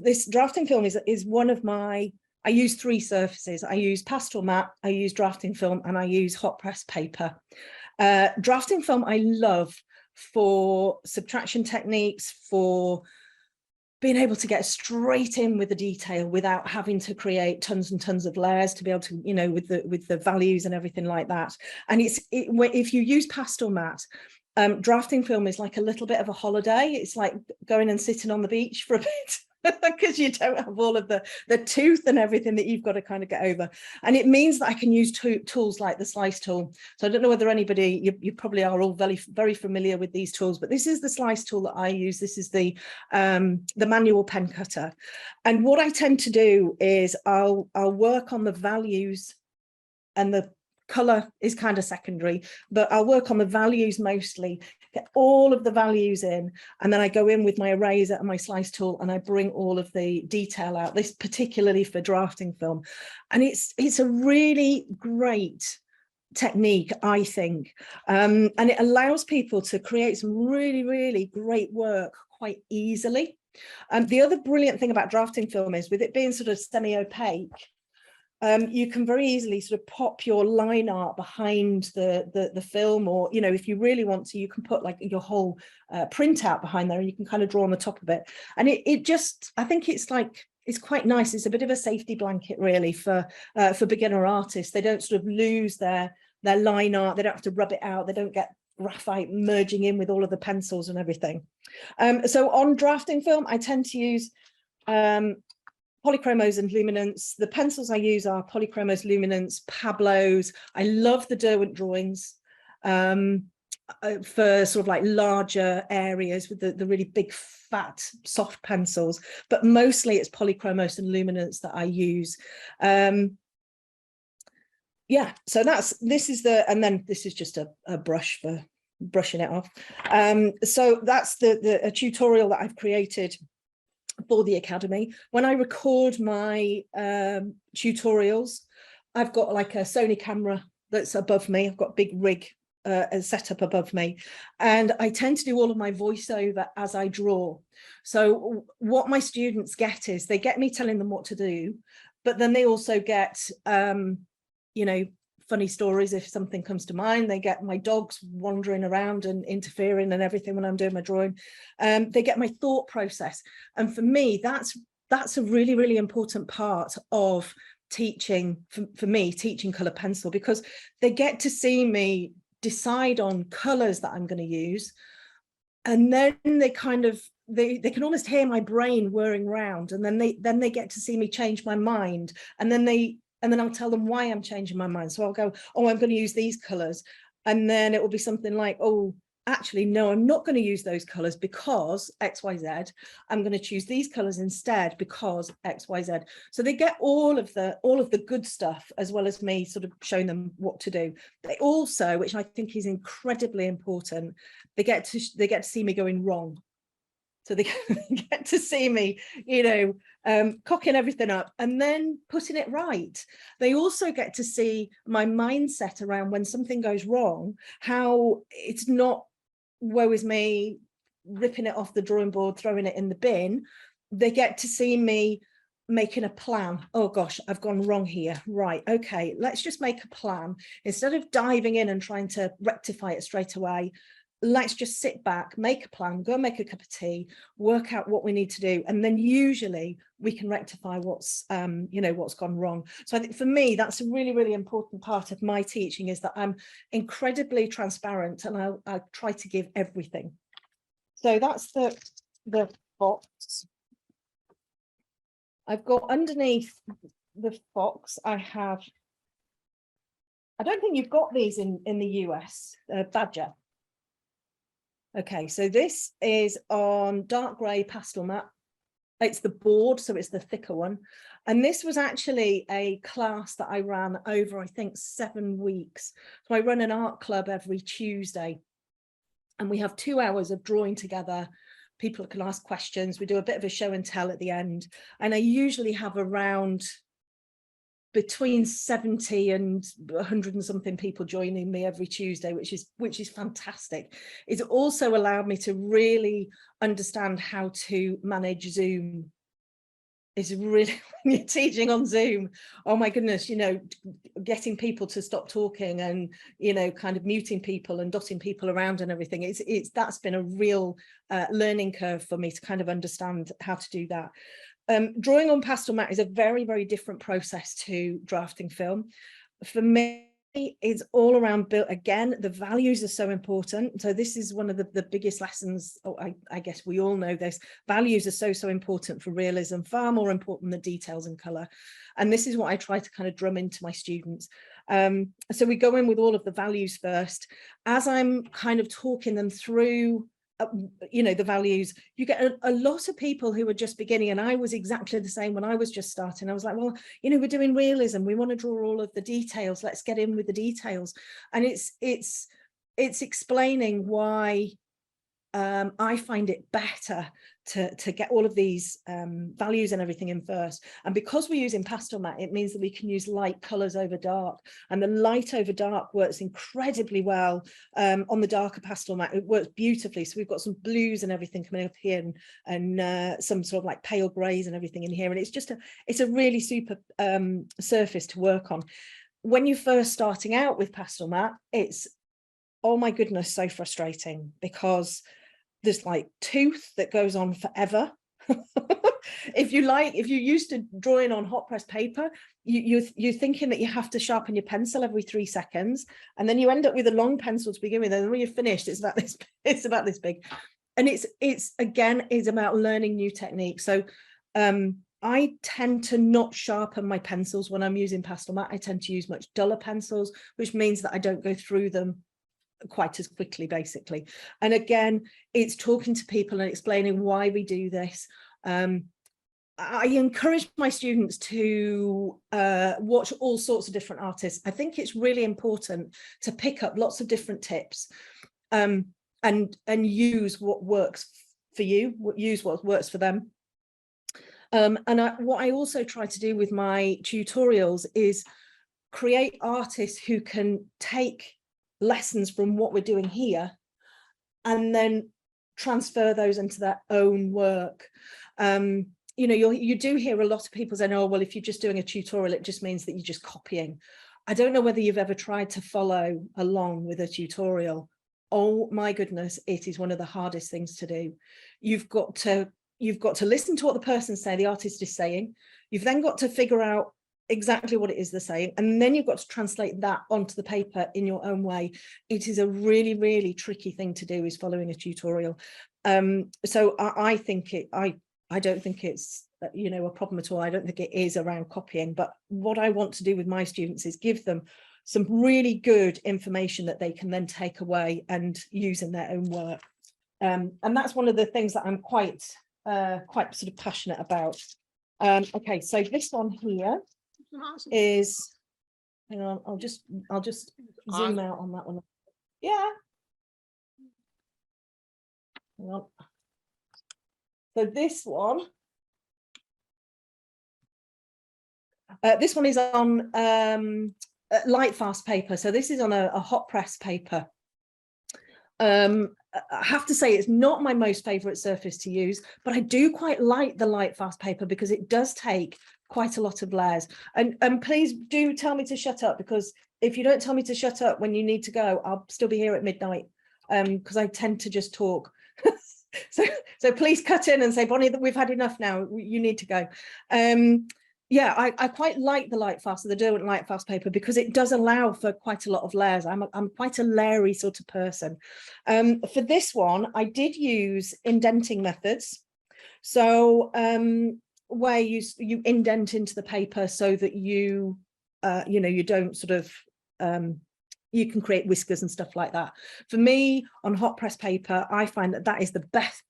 this drafting film is one of my, I use 3 surfaces. I use pastel matte, I use drafting film, and I use hot press paper. Drafting film I love for subtraction techniques, for being able to get straight in with the detail without having to create tons and tons of layers, to be able to, you know, with the values and everything like that. And if you use pastel matte, drafting film is like a little bit of a holiday. It's like going and sitting on the beach for a bit. Because you don't have all of the tooth and everything that you've got to kind of get over. And it means that I can use tools like the slice tool. So I don't know whether anybody, you probably are all very familiar with these tools, but this is the slice tool that I use. This is the manual pen cutter. And what I tend to do is I'll work on the values, and the color is kind of secondary, but I'll work on the values mostly, get all of the values in, and then I go in with my eraser and my slice tool and I bring all of the detail out, this particularly for drafting film. And it's a really great technique, I think, and it allows people to create some really, really great work quite easily. And the other brilliant thing about drafting film is, with it being sort of semi-opaque, you can very easily sort of pop your line art behind the film, or, you know, if you really want to, you can put like your whole printout behind there and you can kind of draw on the top of it. And it just, I think it's quite nice. It's a bit of a safety blanket really for beginner artists. They don't sort of lose their line art. They don't have to rub it out. They don't get graphite merging in with all of the pencils and everything. So on drafting film, I tend to use polychromos and luminance. The pencils I use are polychromos, luminance, Pablos. I love the Derwent drawings for sort of like larger areas with the really big, fat, soft pencils, but mostly it's polychromos and luminance that I use. Yeah, so this is just a brush for brushing it off. So that's a tutorial that I've created for the Academy. When I record my tutorials, I've got like a Sony camera that's above me. I've got a big rig set up above me, and I tend to do all of my voiceover as I draw. So what my students get is they get me telling them what to do, but then they also get you know, funny stories if something comes to mind. They get my dogs wandering around and interfering and everything when I'm doing my drawing. They get my thought process, and for me that's a really, really important part of teaching, for me, teaching colour pencil, because they get to see me decide on colours that I'm going to use, and then they kind of they can almost hear my brain whirring around, and then they get to see me change my mind, and then I'll tell them why I'm changing my mind. So I'll go, oh, I'm going to use these colours. And then it will be something like, oh, actually, no, I'm not going to use those colours because X, Y, Z. I'm going to choose these colours instead because X, Y, Z. So they get all of the good stuff, as well as me sort of showing them what to do. They also, which I think is incredibly important, they get to see me going wrong. So they get to see me, you know, cocking everything up and then putting it right. They also get to see my mindset around when something goes wrong, how it's not woe is me, ripping it off the drawing board, throwing it in the bin. They get to see me making a plan. Oh gosh, I've gone wrong here. Right, okay, let's just make a plan. Instead of diving in and trying to rectify it straight away, let's just sit back, make a plan, go make a cup of tea, work out what we need to do, and then usually we can rectify what's you know, what's gone wrong. So I think for me that's a really, really important part of my teaching, is that I'm incredibly transparent and I try to give everything. So that's the box. I've got underneath the box, I don't think you've got these in the US, Badger. Okay, so this is on dark grey pastel mat. It's the board, so it's the thicker one. And this was actually a class that I ran over, I think, 7 weeks. So I run an art club every Tuesday, and we have 2 hours of drawing together. People can ask questions. We do a bit of a show and tell at the end. And I usually have around between 70 and 100 and something people joining me every Tuesday, which is fantastic. It's also allowed me to really understand how to manage Zoom. It's really, when you're teaching on Zoom, oh my goodness, you know, getting people to stop talking and, you know, kind of muting people and dotting people around and everything. That's been a real learning curve for me to kind of understand how to do that. Drawing on pastel mat is a very, very different process to drafting film. For me, is all around built. Again, the values are so important. So this is one of the biggest lessons. Oh, I guess we all know this. Values are so important for realism, far more important than details and color. And this is what I try to kind of drum into my students. So we go in with all of the values first. As I'm kind of talking them through you know, the values, you get a lot of people who are just beginning, and I was exactly the same when I was just starting. I was like, well, you know, we're doing realism, we want to draw all of the details, let's get in with the details. And it's explaining why I find it better to get all of these values and everything in first. And because we're using pastel mat, it means that we can use light colors over dark, and the light over dark works incredibly well on the darker pastel mat. It works beautifully. So we've got some blues and everything coming up here, and some sort of like pale grays and everything in here. And it's a really super surface to work on. When you're first starting out with pastel mat, it's, oh my goodness, so frustrating, because there's like tooth that goes on forever. If you're used to drawing on hot press paper, you're thinking that you have to sharpen your pencil every 3 seconds, and then you end up with a long pencil to begin with, and when you're finished, it's about this big. And it's again is about learning new techniques. So I tend to not sharpen my pencils when I'm using pastel mat. I tend to use much duller pencils, which means that I don't go through them quite as quickly, basically. And again, it's talking to people and explaining why we do this. I encourage my students to watch all sorts of different artists. I think it's really important to pick up lots of different tips and use what works for you, use what works for them. And what I also try to do with my tutorials is create artists who can take lessons from what we're doing here and then transfer those into their own work. You know, you do hear a lot of people saying, oh, well, if you're just doing a tutorial, it just means that you're just copying. I don't know whether you've ever tried to follow along with a tutorial. Oh my goodness, it is one of the hardest things to do. You've got to listen to what the person's saying, the artist is saying. You've then got to figure out exactly what it is they're saying, and then you've got to translate that onto the paper in your own way. It is a really, really tricky thing to do, is following a tutorial. So I think I don't think it's, you know, a problem at all. I don't think it is around copying, but what I want to do with my students is give them some really good information that they can then take away and use in their own work. And that's one of the things that I'm quite sort of passionate about. Okay, so this one here is, hang on, I'll just zoom out on that one. Yeah. Hang on. So this one is on light fast paper. So this is on a hot press paper. I have to say it's not my most favorite surface to use, but I do quite like the light fast paper because it does take quite a lot of layers. And please do tell me to shut up, because if you don't tell me to shut up when you need to go, I'll still be here at midnight, because I tend to just talk. So please cut in and say, Bonnie, that we've had enough now, you need to go. Yeah, I quite like the light fast, the Derwent light fast paper, because it does allow for quite a lot of layers. I'm quite a layering sort of person. For this one, I did use indenting methods. So where you indent into the paper so that you you don't sort of you can create whiskers and stuff like that. For me, on hot press paper, I find that is the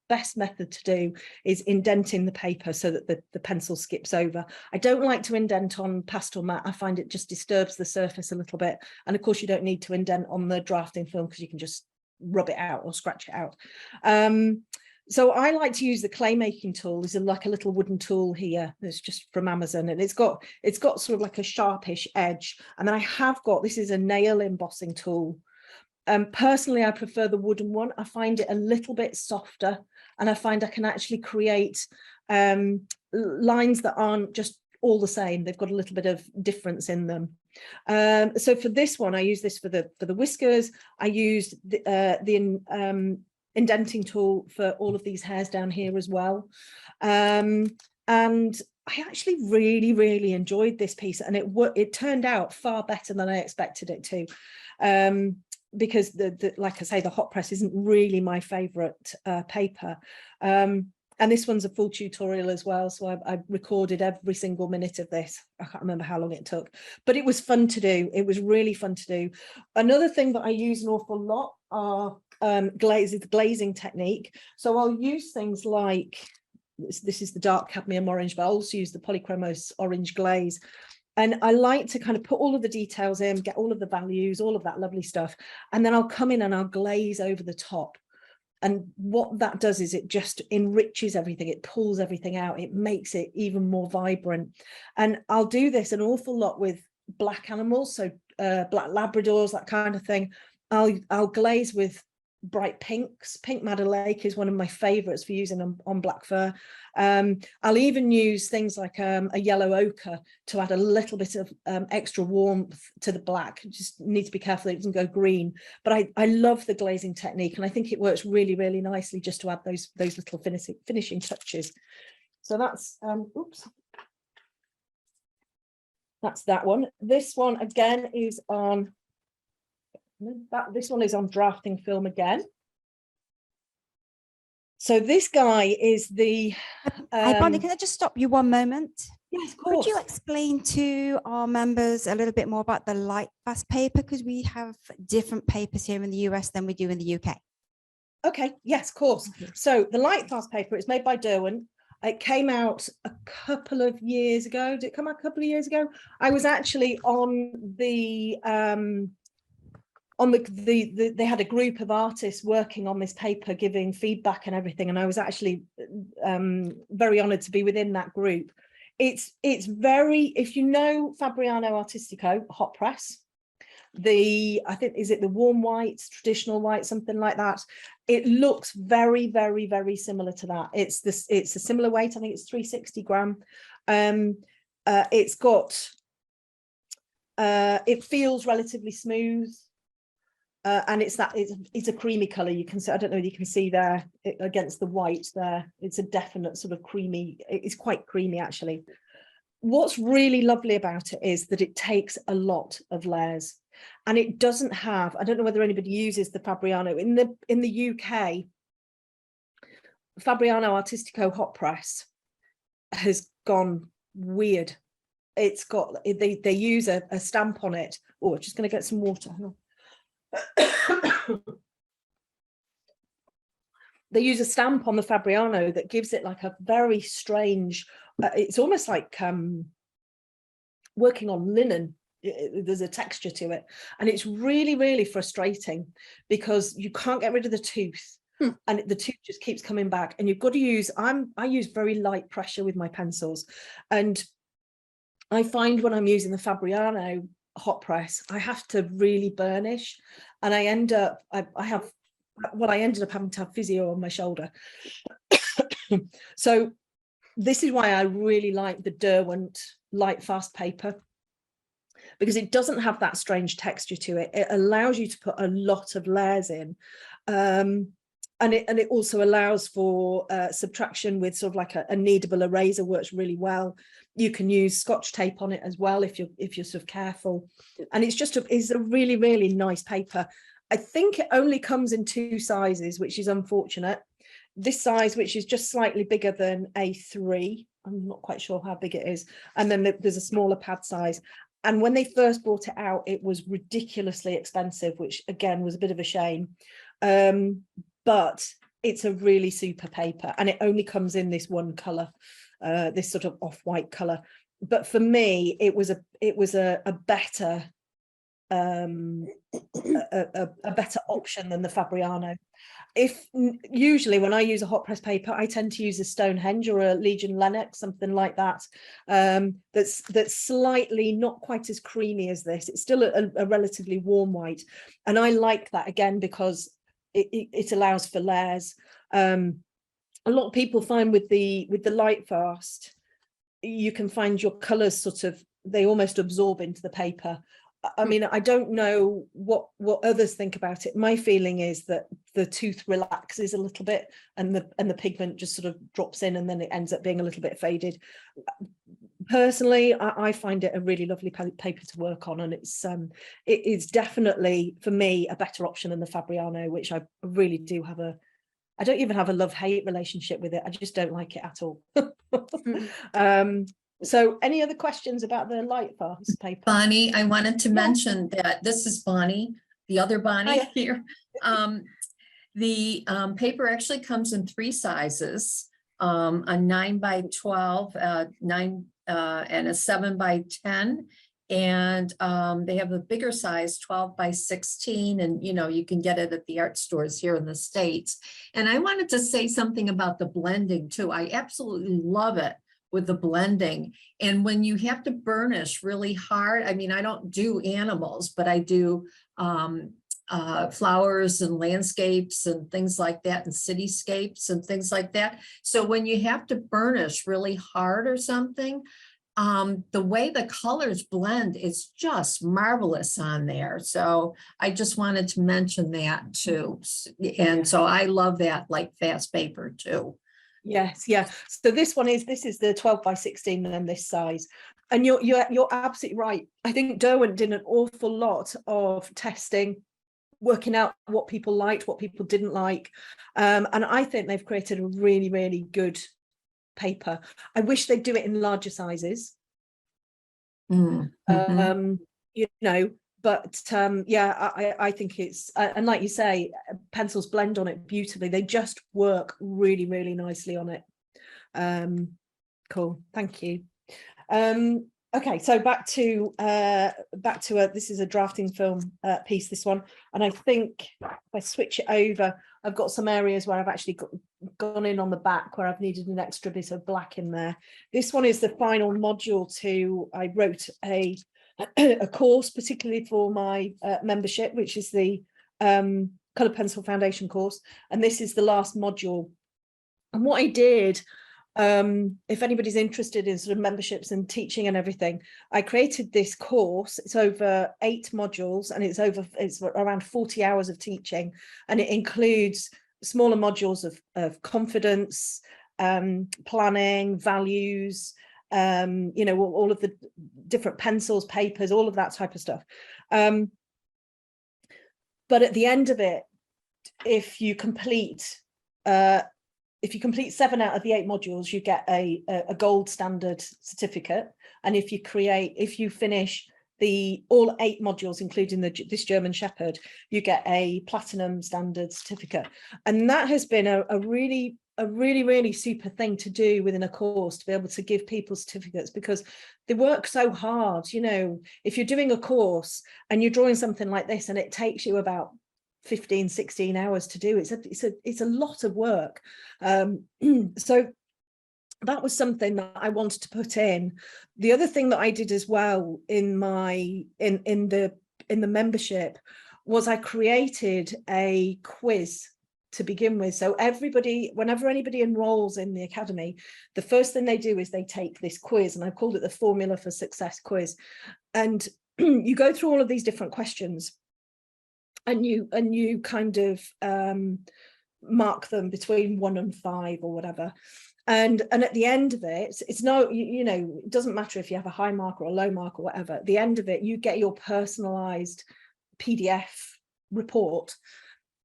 best method to do, is indenting the paper so that the pencil skips over. I don't like to indent on pastel mat. I find it just disturbs the surface a little bit. And of course, you don't need to indent on the drafting film because you can just rub it out or scratch it out. So I like to use the clay making tool. There's like a little wooden tool here that's just from Amazon, and it's got sort of like a sharpish edge. And then I have got, this is a nail embossing tool. Personally, I prefer the wooden one. I find it a little bit softer, and I find I can actually create lines that aren't just all the same. They've got a little bit of difference in them. So for this one, I use this for the whiskers. I used the indenting tool for all of these hairs down here as well. And I actually really enjoyed this piece, and it turned out far better than I expected it to. Because like I say, the hot press isn't really my favorite paper. And this one's a full tutorial as well. So I recorded every single minute of this. I can't remember how long it took, but it was fun to do. It was really fun to do. Another thing that I use an awful lot are the glazing technique. So I'll use things like, this is the dark cadmium orange, but I also use the polychromos orange glaze. And I like to kind of put all of the details in, get all of the values, all of that lovely stuff. And then I'll come in and I'll glaze over the top. And what that does is it just enriches everything. It pulls everything out. It makes it even more vibrant. And I'll do this an awful lot with black animals. So black Labradors, that kind of thing. I'll glaze with bright pinks. Pink Madder Lake is one of my favorites for using on black fur. I'll even use things like a yellow ochre to add a little bit of extra warmth to the black. You just need to be careful that it doesn't go green. But I love the glazing technique, and I think it works really nicely just to add those little finishing touches. So that's oops. That's that one. This one again is on this one is on drafting film again. So this guy is the Hi, Bonny, can I just stop you one moment? Yes, of course. Could you explain to our members a little bit more about the light fast paper? Because we have different papers here in the US than we do in the UK. Okay, yes, of course. So the light fast paper is made by Derwent. It came out a couple of years ago. Did it come out a couple of years ago? I was actually on the they had a group of artists working on this paper, giving feedback and everything, and I was actually very honoured to be within that group. It's very, if you know Fabriano Artistico hot press, I think, is it the warm white, traditional white, something like that? It looks very similar to that. It's a similar weight. I think it's 360 gram. It's got it feels relatively smooth. And it's a creamy color. You can see, I don't know if you can see there against the white there. It's a definite sort of creamy. It's quite creamy actually. What's really lovely about it is that it takes a lot of layers, and it doesn't have, I don't know whether anybody uses the Fabriano in the UK. Fabriano Artistico hot press has gone weird. It's got, they use a stamp on it. Oh, I'm just going to get some water. They use a stamp on the Fabriano that gives it like a very strange, it's almost like working on linen. There's a texture to it, and it's really frustrating because you can't get rid of the tooth, and the tooth just keeps coming back, and you've got to use, I use very light pressure with my pencils, and I find when I'm using the Fabriano hot press, I have to really burnish, and I end up, I ended up having to have physio on my shoulder. So this is why I really like the Derwent light fast paper, because it doesn't have that strange texture to it. It allows you to put a lot of layers in, and it also allows for subtraction with sort of like a kneadable eraser. Works really well. You can use Scotch tape on it as well if you're sort of careful. And it's a really nice paper. I think it only comes in 2 sizes, which is unfortunate. This size, which is just slightly bigger than A3, I'm not quite sure how big it is, and then there's a smaller pad size. And when they first brought it out, it was ridiculously expensive, which again was a bit of a shame. But it's a really super paper, and it only comes in this one color, this sort of off-white color. But for me, it was a better a better option than the Fabriano. Usually when I use a hot press paper, I tend to use a Stonehenge or a Legion Lennox, something like that. That's slightly not quite as creamy as this. It's still a relatively warm white, and I like that again because it allows for layers. A lot of people find with the light fast, you can find your colors sort of, they almost absorb into the paper. I mean, I don't know what others think about it. My feeling is that the tooth relaxes a little bit and the pigment just sort of drops in and then it ends up being a little bit faded. Personally, I find it a really lovely paper to work on, and it is definitely for me a better option than the Fabriano, which I really do have I don't even have a love-hate relationship with it. I just don't like it at all. So any other questions about the light fast paper? Bonnie, I wanted to mention that this is Bonnie, the other Bonnie Hi. here. The paper actually comes in 3 sizes, a 9x12, 9 and a 7x10. And they have a bigger size, 12x16, and you can get it at the art stores here in the States. And I wanted to say something about the blending too. I absolutely love it with the blending. And when you have to burnish really hard, I mean, I don't do animals, but I do flowers and landscapes and things like that, and cityscapes and things like that. So when you have to burnish really hard or something, the way the colors blend is just marvelous on there. So I just wanted to mention that too. And so I love that like fast paper too. Yes, yeah. So this is the 12x16 and then this size. And you're absolutely right. I think Derwent did an awful lot of testing, working out what people liked, what people didn't like. And I think they've created a really, really good paper. I wish they'd do it in larger sizes. But yeah, I think it's, and like you say, pencils blend on it beautifully. They just work really, really nicely on it. Cool, thank you. Okay, so back to this is a drafting film piece, this one, and I think if I switch it over, I've got some areas where I've actually gone in on the back where I've needed an extra bit of black in there. This one is the final module I wrote a course particularly for my membership, which is the Colour Pencil Foundation course, and this is the last module. And what I did, if anybody's interested in sort of memberships and teaching and everything, I created this course. It's over 8 modules and it's around 40 hours of teaching, and it includes smaller modules of confidence, planning, values, all of the different pencils, papers, all of that type of stuff. But at the end of it, if you complete 7 out of the 8 modules, you get a gold standard certificate. And if you finish all 8 modules, including this German Shepherd, you get a platinum standard certificate. And that has been a really, really super thing to do within a course, to be able to give people certificates, because they work so hard. If you're doing a course and you're drawing something like this and it takes you about 15-16 hours to do, it's a lot of work. So that was something that I wanted to put in. The other thing that I did as well in the membership was I created a quiz to begin with. So whenever anybody enrolls in the academy, the first thing they do is they take this quiz, and I called it the Formula for Success quiz. And you go through all of these different questions, and you kind of mark them between 1 and 5 or whatever. And at the end of it, it's it doesn't matter if you have a high mark or a low mark or whatever. At the end of it, you get your personalized PDF report.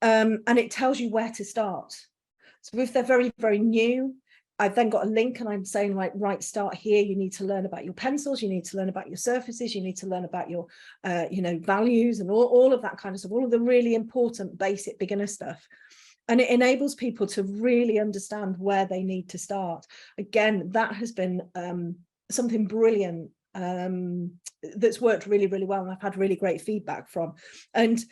And it tells you where to start. So if they're very, very new, I've then got a link and I'm saying, like, right, start here. You need to learn about your pencils. You need to learn about your surfaces. You need to learn about your, values and all of that kind of stuff, all of the really important basic beginner stuff. And it enables people to really understand where they need to start. Again, that has been something brilliant that's worked really, really well. And I've had really great feedback from. And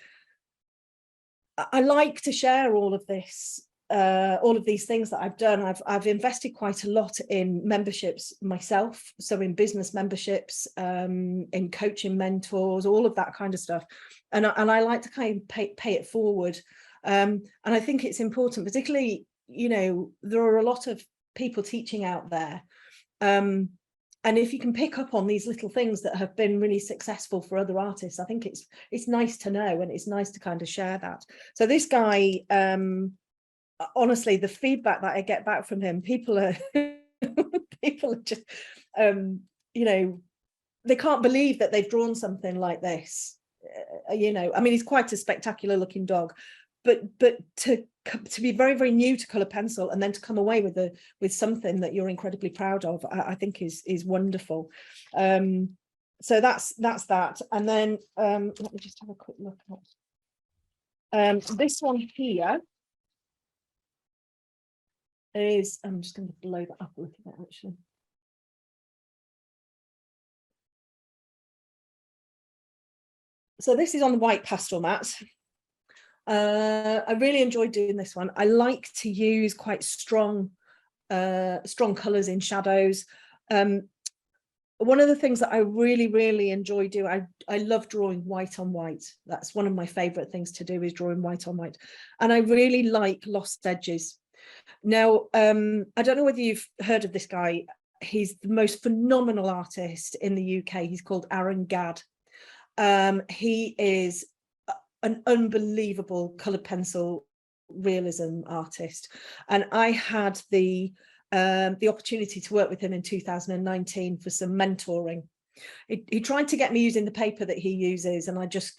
I like to share all of this, all of these things that I've done. I've invested quite a lot in memberships myself, so in business memberships, in coaching mentors, all of that kind of stuff, and I like to kind of pay it forward. And I think it's important, particularly, there are a lot of people teaching out there, And if you can pick up on these little things that have been really successful for other artists, I think it's nice to know, and it's nice to kind of share that. So this guy, honestly, the feedback that I get back from him, people are just, you know, they can't believe that they've drawn something like this. You know, I mean, he's quite a spectacular looking dog, but to be very, very new to color pencil and then to come away with something that you're incredibly proud of, I think is wonderful. So that's that. And then let me just have a quick look at this one here is, I'm just going to blow that up a little bit actually. So this is on the white pastel mat. I really enjoyed doing this one. I like to use quite strong colors in shadows. One of the things that I really enjoy doing, I love drawing white on white. That's one of my favorite things to do, is drawing white on white. And I really like lost edges. Now, I don't know whether you've heard of this guy. He's the most phenomenal artist in the UK. He's called Aaron Gadd. He is an unbelievable colored pencil realism artist, and I had the opportunity to work with him in 2019 for some mentoring. He tried to get me using the paper that he uses, and I just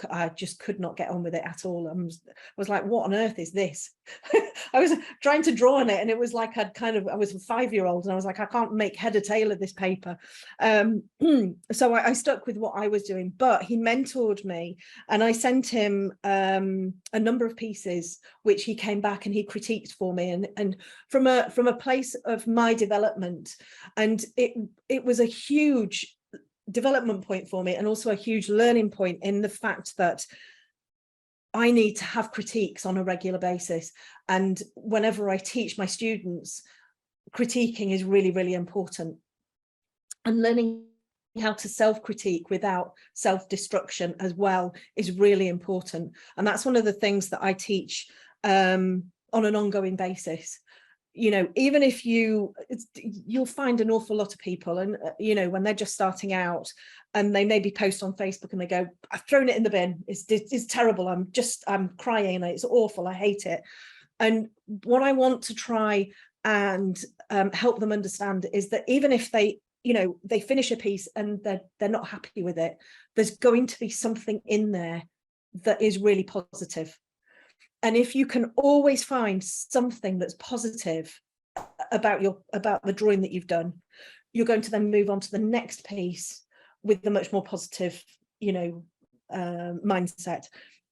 could not get on with it at all. I was like, what on earth is this? I was trying to draw on it, and it was like I was a 5-year-old, and I was like, I can't make head or tail of this paper. So I stuck with what I was doing, but he mentored me, and I sent him a number of pieces which he came back and he critiqued for me, and from a place of my development, and it was a huge development point for me, and also a huge learning point in the fact that I need to have critiques on a regular basis. And whenever I teach my students, critiquing is really important, and learning how to self-critique without self-destruction as well is really important. And that's one of the things that I teach on an ongoing basis. You know, even if you'll find an awful lot of people, and you know, when they're just starting out and they maybe post on Facebook and they go, I've thrown it in the bin, it's terrible, I'm crying, it's awful, I hate it. And what I want to try and help them understand is that even if they, you know, they finish a piece and they're not happy with it, there's going to be something in there that is really positive. And if you can always find something that's positive about the drawing that you've done, you're going to then move on to the next piece with a much more positive, you know, mindset.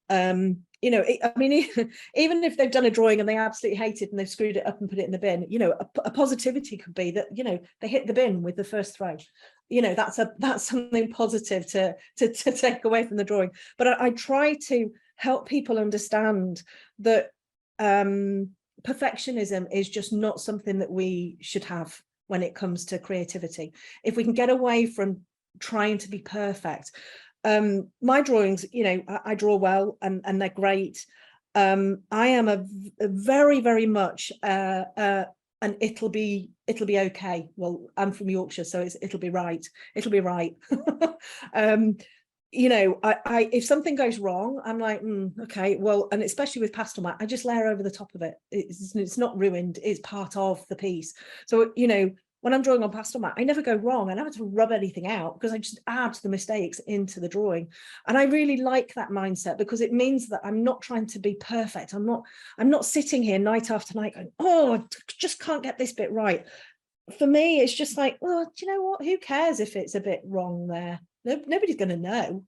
You know, I mean, even if they've done a drawing and they absolutely hate it and they've screwed it up and put it in the bin, you know, a positivity could be that, you know, they hit the bin with the first throw. You know, that's something positive to take away from the drawing. But I try to help people understand that perfectionism is just not something that we should have when it comes to creativity. If we can get away from trying to be perfect. My drawings, you know, I draw well and they're great. I am a very much and it'll be okay. Well, I'm from Yorkshire, so it'll be right. You know, I if something goes wrong, I'm like, okay, well, and especially with pastel mat, I just layer over the top of it. It's not ruined, it's part of the piece. So, you know, when I'm drawing on pastel mat, I never go wrong. I never have to rub anything out because I just add the mistakes into the drawing. And I really like that mindset because it means that I'm not trying to be perfect. I'm not sitting here night after night going, oh, I just can't get this bit right. For me, it's just like, well, do you know what? Who cares if it's a bit wrong there? Nobody's going to know.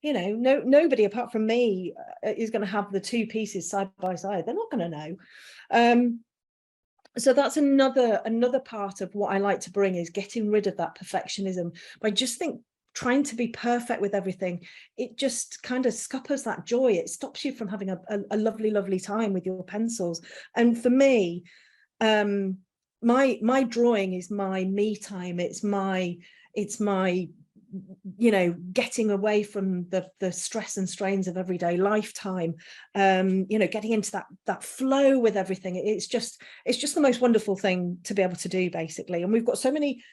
You know, nobody apart from me is going to have the two pieces side by side. They're not going to know. So that's another part of what I like to bring is getting rid of that perfectionism. But I just think trying to be perfect with everything, it just kind of scuppers that joy. It stops you from having a lovely time with your pencils. And for me, my drawing is my me time. It's my you know, getting away from the stress and strains of everyday lifetime, you know, getting into that flow with everything. It's just the most wonderful thing to be able to do, basically. And we've got so many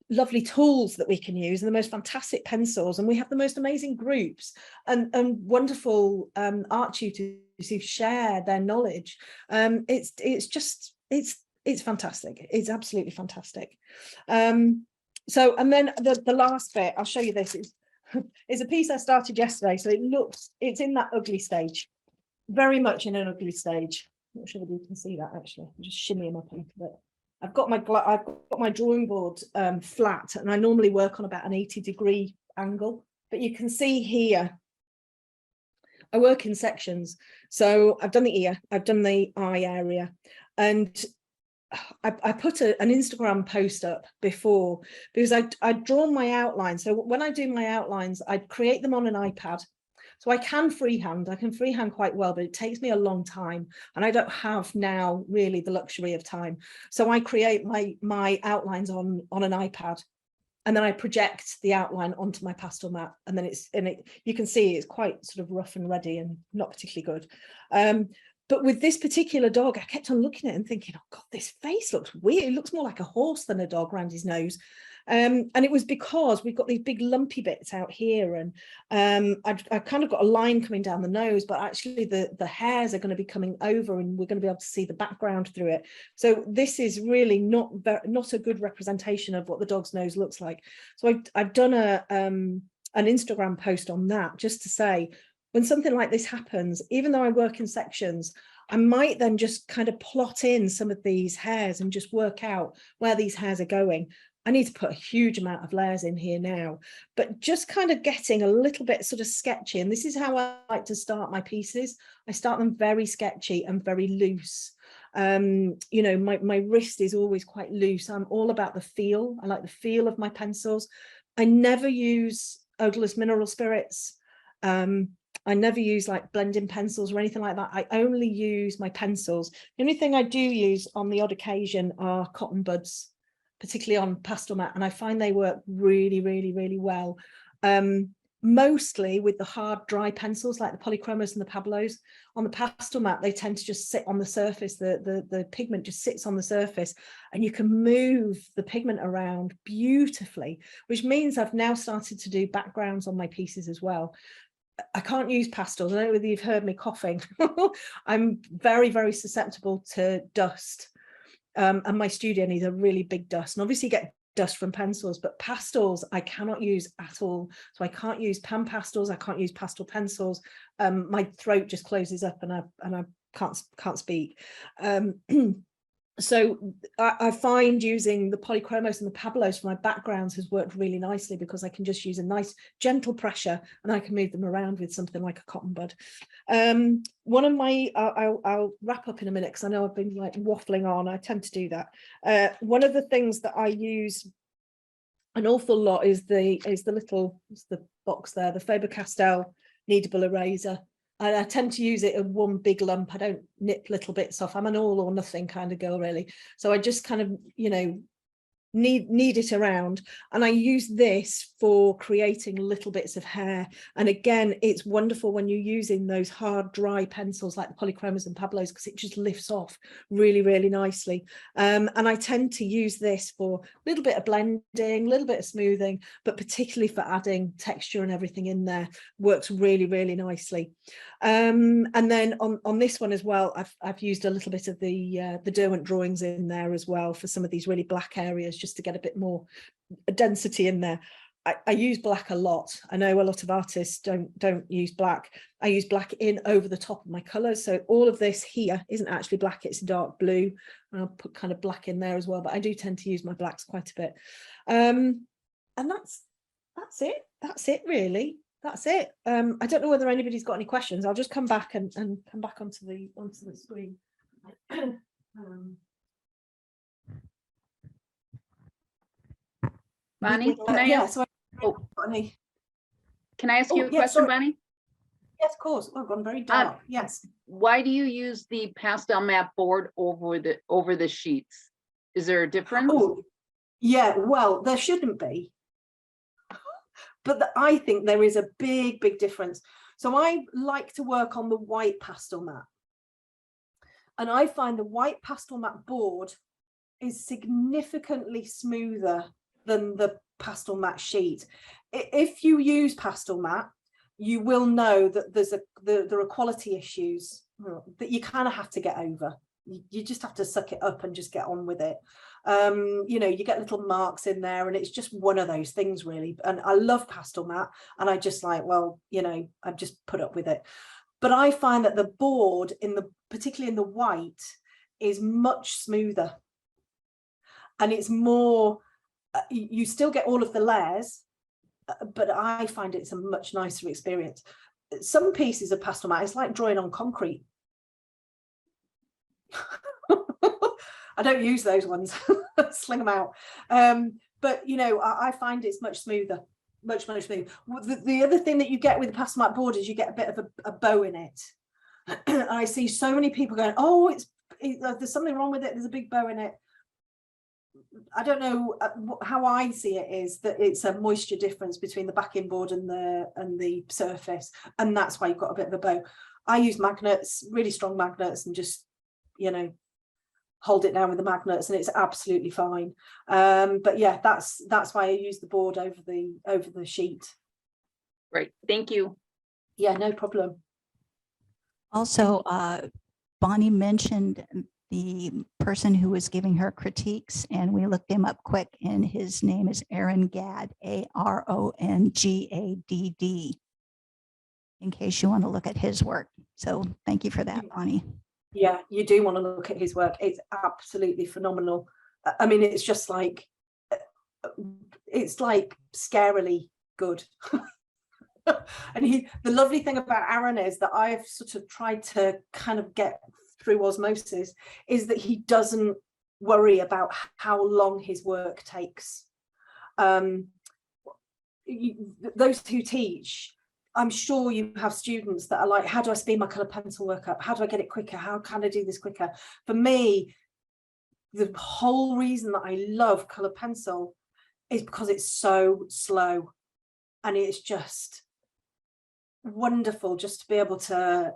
lovely tools that we can use and the most fantastic pencils, and we have the most amazing groups and wonderful art tutors who share their knowledge. It's fantastic. It's absolutely fantastic. So, and then the last bit, I'll show you this, is a piece I started yesterday. So it's in that ugly stage, very much in an ugly stage. I'm not sure whether you can see that actually. I'm just shimmying up a little bit. I've got my drawing board flat, and I normally work on about an 80-degree angle, but you can see here, I work in sections. So I've done the ear, I've done the eye area, and I put an Instagram post up before because I'd drawn my outline. So when I do my outlines, I'd create them on an iPad. So I can freehand quite well, but it takes me a long time, and I don't have now really the luxury of time. So I create my outlines on an iPad, and then I project the outline onto my pastel mat, and then you can see it's quite sort of rough and ready and not particularly good. But with this particular dog, I kept on looking at it and thinking, oh God, this face looks weird. It looks more like a horse than a dog around his nose. And it was because we've got these big lumpy bits out here, and I've kind of got a line coming down the nose, but actually the hairs are going to be coming over, and we're going to be able to see the background through it. So this is really not a good representation of what the dog's nose looks like. So I've done an Instagram post on that, just to say, when something like this happens, even though I work in sections, I might then just kind of plot in some of these hairs and just work out where these hairs are going. I need to put a huge amount of layers in here now, but just kind of getting a little bit sort of sketchy. And this is how I like to start my pieces. I start them very sketchy and very loose. You know, my wrist is always quite loose. I'm all about the feel. I like the feel of my pencils. I never use odorless mineral spirits. I never use like blending pencils or anything like that. I only use my pencils. The only thing I do use on the odd occasion are cotton buds, particularly on pastel mat, and I find they work really, really, really well. Mostly with the hard, dry pencils like the polychromos and the Pablos. On the pastel mat, they tend to just sit on the surface. The pigment just sits on the surface, and you can move the pigment around beautifully, which means I've now started to do backgrounds on my pieces as well. I can't use pastels. I don't know whether you've heard me coughing. I'm very, very susceptible to dust. And my studio needs a really big dust. And obviously you get dust from pencils, but pastels I cannot use at all. So I can't use pan pastels. I can't use pastel pencils. My throat just closes up, and I can't speak. So I find using the polychromos and the Pablos for my backgrounds has worked really nicely, because I can just use a nice gentle pressure and I can move them around with something like a cotton bud. One of my, I'll wrap up in a minute because I know I've been like waffling on. I tend to do that. One of the things that I use an awful lot is the box there, the Faber-Castell kneadable eraser. I tend to use it in one big lump. I don't nip little bits off. I'm an all or nothing kind of girl, really. So I just kind of, you know, knead it around, and I use this for creating little bits of hair. And again, it's wonderful when you're using those hard, dry pencils like the polychromos and Pablos, because it just lifts off really, really nicely. And I tend to use this for a little bit of blending, a little bit of smoothing, but particularly for adding texture and everything in there. Works really, really nicely. And then on this one as well, I've used a little bit of the Derwent drawings in there as well for some of these really black areas, just to get a bit more density in there. I use black a lot. I know a lot of artists don't use black. I use black in over the top of my colors. So all of this here isn't actually black, it's dark blue. And I'll put kind of black in there as well, but I do tend to use my blacks quite a bit. And that's it really. That's it. I don't know whether anybody's got any questions. I'll just come back and come back onto the screen. Bonnie, can I ask? Bonnie. Can I ask you a yeah, question, sorry. Bonnie? Yes, of course. Oh, I've gone very dark. Yes. Why do you use the pastel mat board over the sheets? Is there a difference? Oh, yeah. Well, there shouldn't be, but I think there is a big, big difference. So I like to work on the white pastel mat, and I find the white pastel mat board is significantly smoother than the pastel mat sheet. If you use pastel mat, you will know that there are quality issues that you kind of have to get over. You just have to suck it up and just get on with it. You know, you get little marks in there, and it's just one of those things, really. And I love pastel mat, and I just like, well, you know, I've just put up with it. But I find that the board, particularly in the white, is much smoother, and it's more. You still get all of the layers, but I find it's a much nicer experience. Some pieces of pastel mat, it's like drawing on concrete. I don't use those ones, sling them out. But you know, I find it's much smoother, much smoother. The other thing that you get with the pastel mat board is you get a bit of a bow in it. I see so many people going, oh, there's something wrong with it, there's a big bow in it. I don't know, how I see it is that it's a moisture difference between the backing board and the surface, and that's why you've got a bit of a bow. I use magnets, really strong magnets, and just, you know, hold it down with the magnets, and it's absolutely fine. But yeah, that's why I use the board over the sheet. Great, thank you. Yeah, no problem. Also, Bonnie mentioned the person who was giving her critiques, and we looked him up quick, and his name is Aaron Gadd, ARONGADD, in case you want to look at his work. So thank you for that, Bonnie. Yeah, you do want to look at his work. It's absolutely phenomenal. I mean, it's just like, it's like scarily good. And the lovely thing about Aaron is that I've sort of tried to kind of get through osmosis is that he doesn't worry about how long his work takes. Those who teach, I'm sure you have students that are like, how do I speed my colour pencil work up? How do I get it quicker? How can I do this quicker? For me, the whole reason that I love colour pencil is because it's so slow, and it's just wonderful just to be able to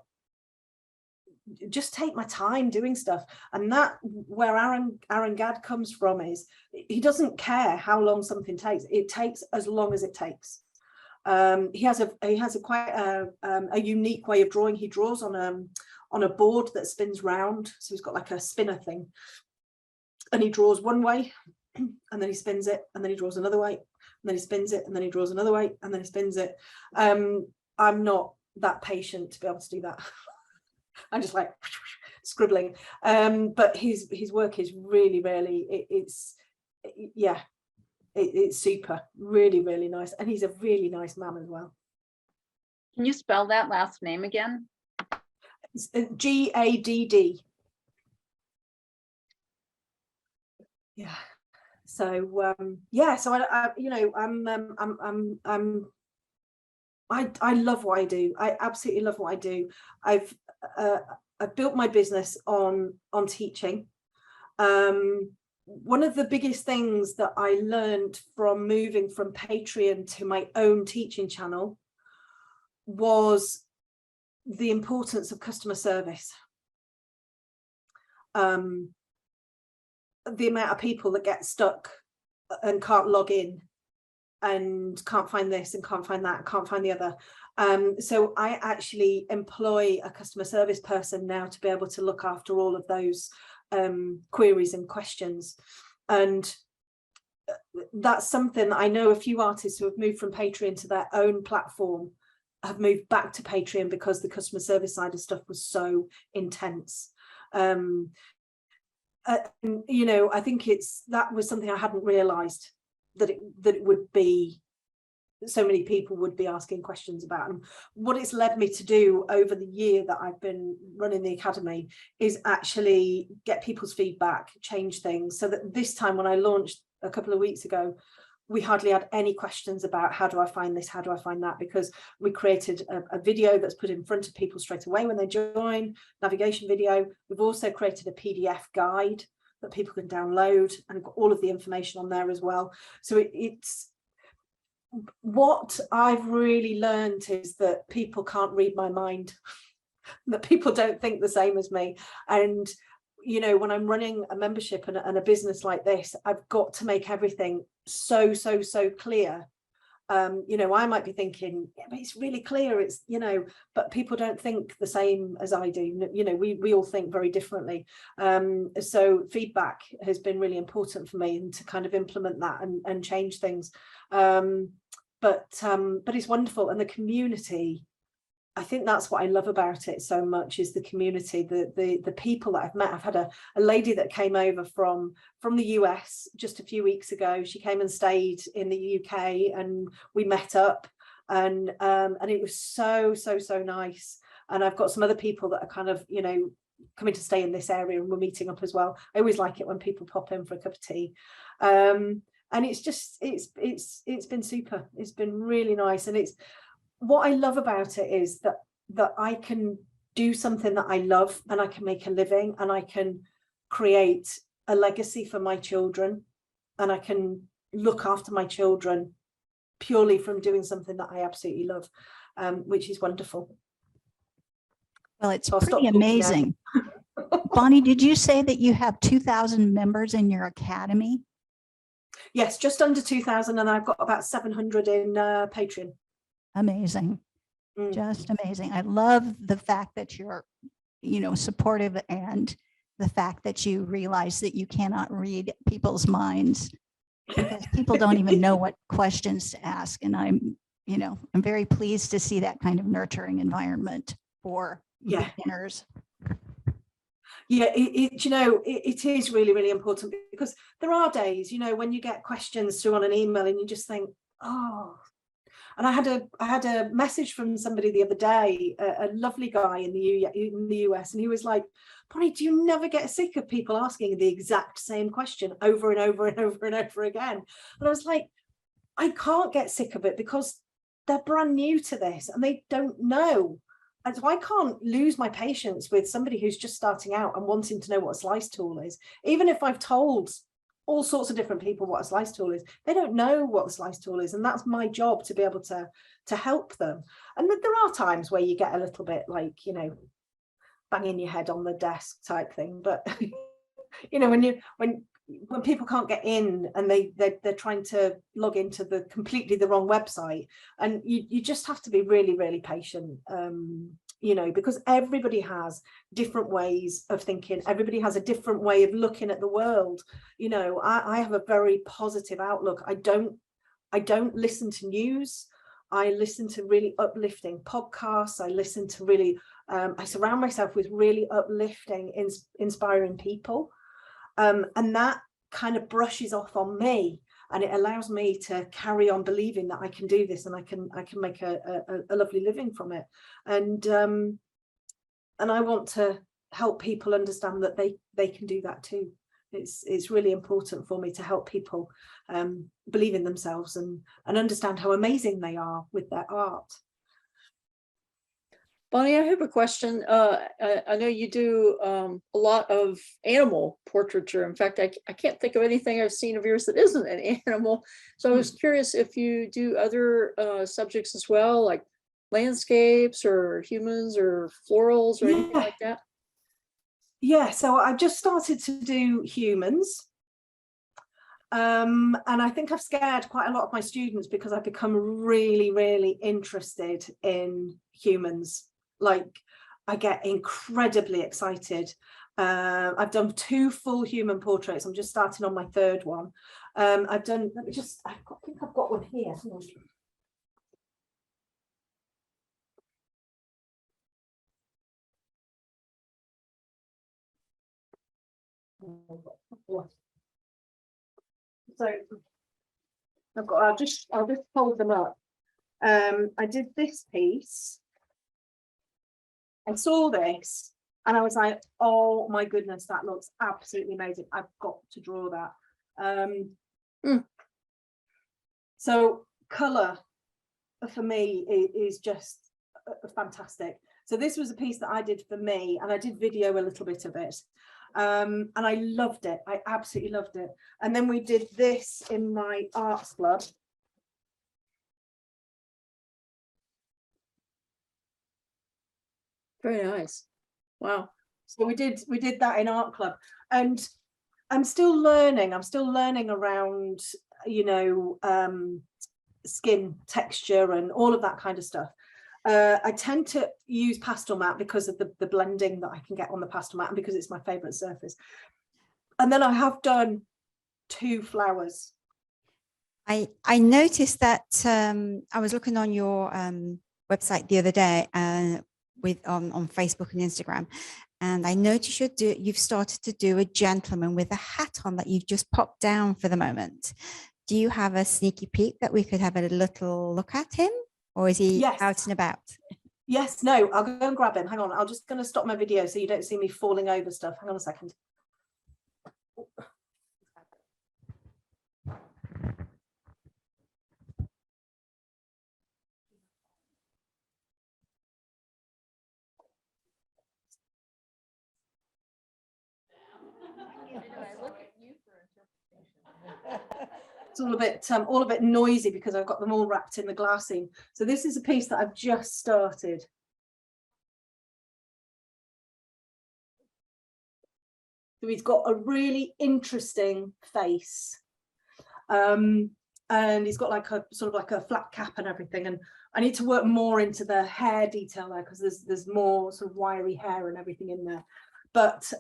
just take my time doing stuff. And that where Aaron Gadd comes from is he doesn't care how long something takes. It takes as long as it takes. He has a quite a unique way of drawing. He draws on a board that spins round, so he's got like a spinner thing, and he draws one way, and then he spins it, and then he draws another way, and then he spins it, and then he draws another way, and then he spins it. I'm not that patient to be able to do that. I'm just like scribbling, but his work is really it's super, really nice, and he's a really nice man as well. Can you spell that last name again? It's Gadd. Yeah. So so I love what I do. I absolutely love what I do. I've built my business on teaching. One of the biggest things that I learned from moving from Patreon to my own teaching channel was the importance of customer service. The amount of people that get stuck and can't log in and can't find this and can't find that, can't find the other. So I actually employ a customer service person now to be able to look after all of those queries and questions. And that's something that I know a few artists who have moved from Patreon to their own platform have moved back to Patreon because the customer service side of stuff was so intense. You know, I think that was something I hadn't realized that it would be, so many people would be asking questions about. And what it's led me to do over the year that I've been running the academy is actually get people's feedback, change things, so that this time when I launched a couple of weeks ago, we hardly had any questions about how do I find this, how do I find that, because we created a video that's put in front of people straight away when they join, navigation video. We've also created a PDF guide that people can download and got all of the information on there as well. So it's what I've really learned is that people can't read my mind, that people don't think the same as me. And you know, when I'm running a membership and a business like this, I've got to make everything so clear. You know, I might be thinking, yeah, but it's really clear, it's, you know, but people don't think the same as I do. You know, we all think very differently. So feedback has been really important for me, and to kind of implement that and change things. But it's wonderful. And the community, I think that's what I love about it so much, is the community, the people that I've met. I've had a lady that came over from the US just a few weeks ago. She came and stayed in the UK, and we met up, and it was so nice. And I've got some other people that are kind of, you know, coming to stay in this area, and we're meeting up as well. I always like it when people pop in for a cup of tea. And it's just, it's been super. It's been really nice. And it's, what I love about it is that I can do something that I love, and I can make a living, and I can create a legacy for my children, and I can look after my children purely from doing something that I absolutely love, which is wonderful. Well, it's So I'll stop pretty talking now. amazing. Bonnie, did you say that you have 2,000 members in your academy? Yes, just under 2,000, and I've got about 700 in Patreon. Amazing. Just amazing. I love the fact that you're, you know, supportive, and the fact that you realize that you cannot read people's minds, because people don't even know what questions to ask. And I'm, you know, I'm very pleased to see that kind of nurturing environment for beginners. Yeah, you know, it is really important, because there are days, you know, when you get questions through on an email and you just think, oh. And I had a message from somebody the other day, a lovely guy in the US, and he was like, Bonnie, do you never get sick of people asking the exact same question over and over and over and over again? And I was like, I can't get sick of it, because they're brand new to this and they don't know. And so I can't lose my patience with somebody who's just starting out and wanting to know what a slice tool is. Even if I've told all sorts of different people what a slice tool is, they don't know what a slice tool is, and that's my job to be able to help them. And there are times where you get a little bit like, you know, banging your head on the desk type thing, but you know, when people can't get in, and they're trying to log into the completely the wrong website, and you just have to be really patient, you know, because everybody has different ways of thinking. Everybody has a different way of looking at the world. You know, I have a very positive outlook. I don't listen to news. I listen to really uplifting podcasts. I listen to really, I surround myself with really uplifting, inspiring people. And that kind of brushes off on me, and it allows me to carry on believing that I can do this, and I can make a lovely living from it. And I want to help people understand that they can do that too. It's really important for me to help people believe in themselves and understand how amazing they are with their art. Bonnie, I have a question. I know you do a lot of animal portraiture. In fact, I can't think of anything I've seen of yours that isn't an animal. So I was curious if you do other subjects as well, like landscapes or humans or florals or anything like that. Yeah, so I've just started to do humans. And I think I've scared quite a lot of my students, because I've become really interested in humans. Like, I get incredibly excited. I've done 2 full human portraits. I'm just starting on my 3rd one. I've done, let me just, I think I've got one here. So I'll just hold them up. I did this piece. I saw this and I was like, oh my goodness, that looks absolutely amazing. I've got to draw that. So colour for me is just fantastic. So this was a piece that I did for me, and I did video a little bit of it. And I loved it. I absolutely loved it. And then we did this in my arts club. Very nice. Wow. So we did that in art club, and I'm still learning. I'm still learning around, you know, skin texture and all of that kind of stuff. I tend to use pastel mat because of the blending that I can get on the pastel mat and because it's my favorite surface. And then I have done 2 flowers. I noticed that I was looking on your website the other day with on Facebook and Instagram, and I noticed you've started to do a gentleman with a hat on that you've just popped down for the moment. Do you have a sneaky peek that we could have a little look at him, or is he out and about? Yes, no, I'll go and grab him. Hang on, I'm just going to stop my video so you don't see me falling over stuff. Hang on a second. It's all a bit noisy because I've got them all wrapped in the glassine. So this is a piece that I've just started. So he's got a really interesting face. And he's got like a sort of like a flat cap and everything. And I need to work more into the hair detail there because there's more sort of wiry hair and everything in there. But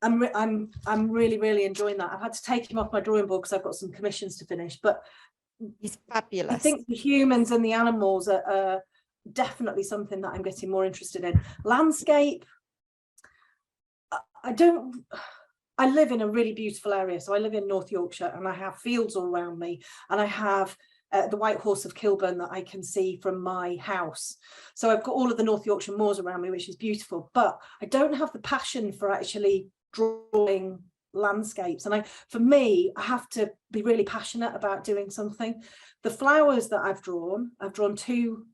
I'm really enjoying that. I've had to take him off my drawing board because I've got some commissions to finish, but he's fabulous. I think the humans and the animals are definitely something that I'm getting more interested in. Landscape, I live in a really beautiful area. So I live in North Yorkshire and I have fields all around me, and I have the White Horse of Kilburn that I can see from my house. So I've got all of the North Yorkshire moors around me, which is beautiful, but I don't have the passion for actually drawing landscapes. And for me, I have to be really passionate about doing something. The flowers that I've drawn two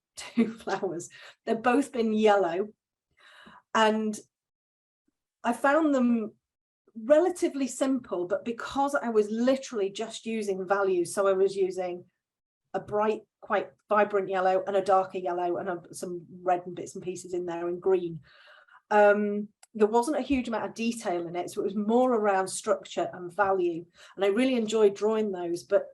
flowers. They've both been yellow, and I found them relatively simple, but because I was literally just using values, so I was using a bright, quite vibrant yellow and a darker yellow and some red and bits and pieces in there and green. There wasn't a huge amount of detail in it, so it was more around structure and value, and I really enjoyed drawing those. But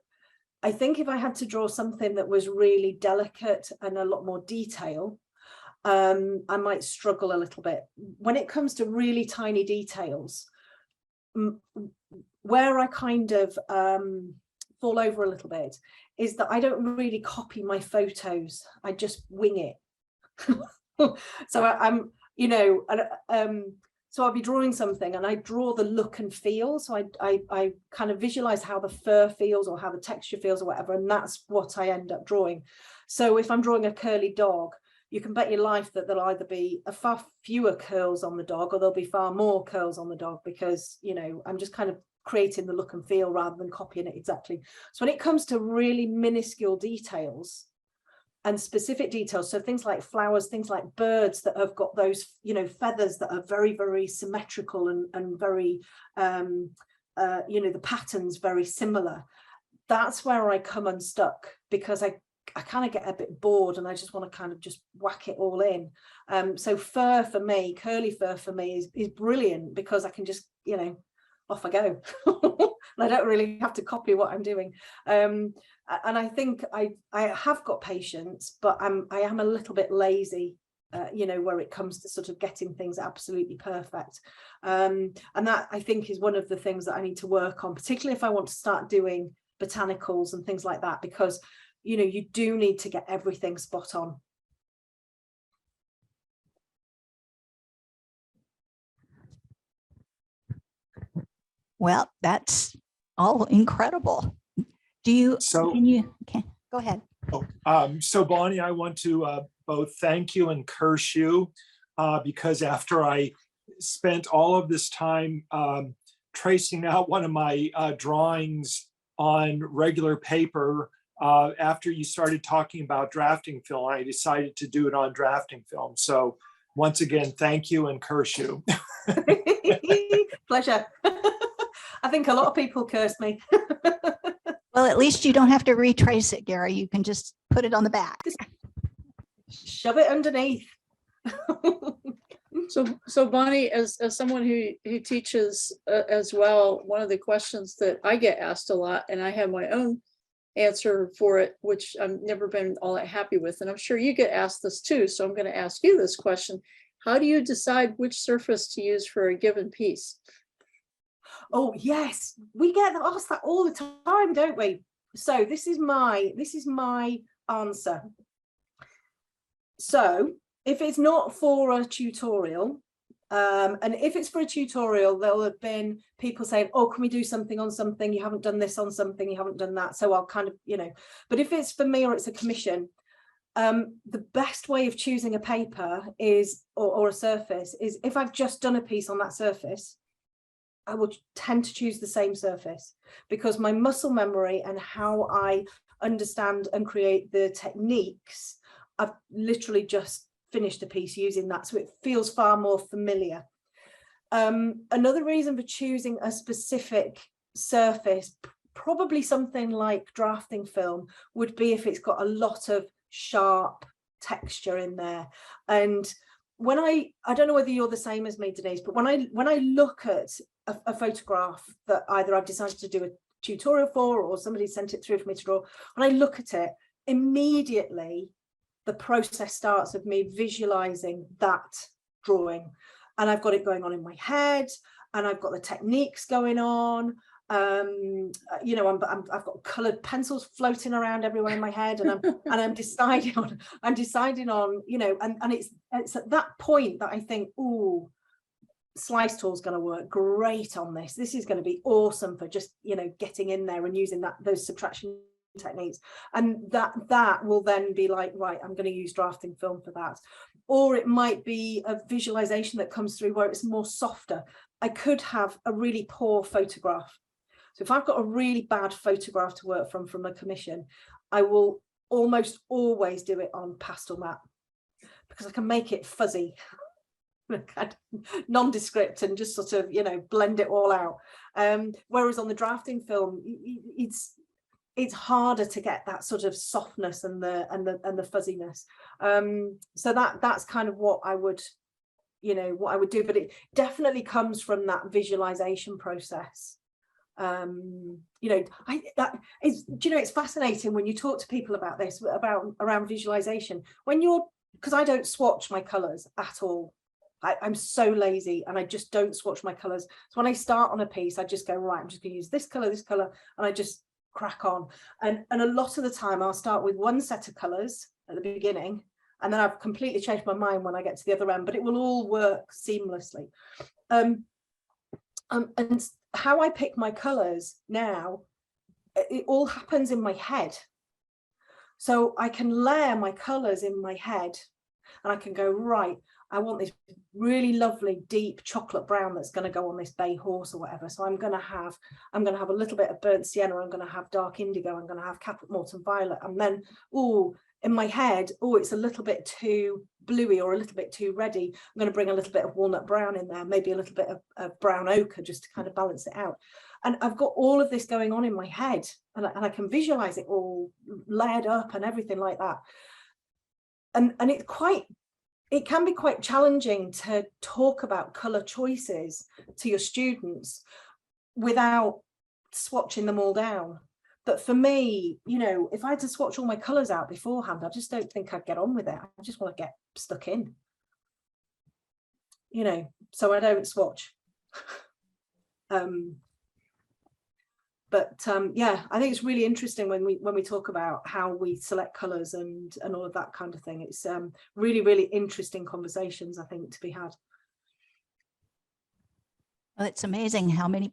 I think if I had to draw something that was really delicate and a lot more detail, I might struggle a little bit. When it comes to really tiny details, where I kind of fall over a little bit is that I don't really copy my photos. I just wing it. So I'm, you know, so I'll be drawing something and I draw the look and feel. So I kind of visualize how the fur feels or how the texture feels or whatever, and that's what I end up drawing. So if I'm drawing a curly dog, you can bet your life that there'll either be a far fewer curls on the dog or there'll be far more curls on the dog, because, you know, I'm just kind of creating the look and feel rather than copying it exactly. So when it comes to really minuscule details and specific details, so things like flowers, things like birds that have got those, you know, feathers that are very, very symmetrical and very, you know, the patterns very similar, that's where I come unstuck, because I kind of get a bit bored and I just want to kind of just whack it all in. So fur for me, curly fur for me is brilliant, because I can just, you know, off I go. And I don't really have to copy what I'm doing. And I think I have got patience, but I am a little bit lazy, you know, where it comes to sort of getting things absolutely perfect. And that, I think, is one of the things that I need to work on, particularly if I want to start doing botanicals and things like that, because, you know, you do need to get everything spot on. Well, that's all incredible. Do you, okay, go ahead. So Bonnie, I want to both thank you and curse you, because after I spent all of this time tracing out one of my drawings on regular paper, after you started talking about drafting film, I decided to do it on drafting film. So once again, thank you and curse you. Pleasure. I think a lot of people curse me. Well, at least you don't have to retrace it, Gary. You can just put it on the back. Just shove it underneath. So Bonnie, as someone who teaches as well, one of the questions that I get asked a lot, and I have my own answer for it, which I've never been all that happy with, and I'm sure you get asked this too. So I'm going to ask you this question. How do you decide which surface to use for a given piece? Oh yes, we get asked that all the time, don't we? So this is my answer. So if it's not for a tutorial, and if it's for a tutorial, there'll have been people saying, oh, can we do something on something? You haven't done this on something, you haven't done that. So I'll kind of, but if it's for me or it's a commission, the best way of choosing a paper is, or a surface, is if I've just done a piece on that surface, I will tend to choose the same surface, because my muscle memory and how I understand and create the techniques, I've literally just finished a piece using that, so it feels far more familiar. Another reason for choosing a specific surface, probably something like drafting film, would be if it's got a lot of sharp texture in there. And when I don't know whether you're the same as me, Denise, but when I look at a photograph that either I've decided to do a tutorial for, or somebody sent it through for me to draw, when I look at it, immediately the process starts of me visualizing that drawing, and I've got it going on in my head, and I've got the techniques going on. I've got colored pencils floating around everywhere in my head, and I'm deciding on, and it's at that point that I think, ooh, slice tool's going to work great on this. This is going to be awesome for just, getting in there and using those subtraction techniques. And that will then be like, right, I'm going to use drafting film for that. Or it might be a visualization that comes through where it's more softer. I could have a really poor photograph. So if I've got a really bad photograph to work from a commission, I will almost always do it on pastel matte, because I can make it fuzzy, nondescript, and just sort of, blend it all out. Whereas on the drafting film, it's harder to get that sort of softness and the fuzziness. So that's kind of what I would do, but it definitely comes from that visualization process. It's fascinating when you talk to people about this, around visualization, because I don't swatch my colors at all. I'm so lazy, and I just don't swatch my colors. So when I start on a piece, I just go, right, I'm just going to use this color, and I just crack on. And a lot of the time I'll start with one set of colors at the beginning, and then I've completely changed my mind when I get to the other end, but it will all work seamlessly. And how I pick my colors now, it all happens in my head. So I can layer my colors in my head, and I can go, right, I want this really lovely deep chocolate brown that's going to go on this bay horse or whatever. So I'm going to have a little bit of burnt sienna, I'm going to have dark indigo, I'm going to have Caput Morton violet, and then, in my head, it's a little bit too bluey or a little bit too reddy, I'm going to bring a little bit of walnut brown in there, maybe a little bit of brown ochre, just to kind of balance it out. And I've got all of this going on in my head, and I can visualize it all layered up and everything like that. And it can be quite challenging to talk about color choices to your students without swatching them all down. But for me, if I had to swatch all my colors out beforehand, I just don't think I'd get on with it. I just want to get stuck in, so I don't swatch. Yeah, I think it's really interesting when we talk about how we select colors and all of that kind of thing. It's really, really interesting conversations, I think, to be had. Well, it's amazing how many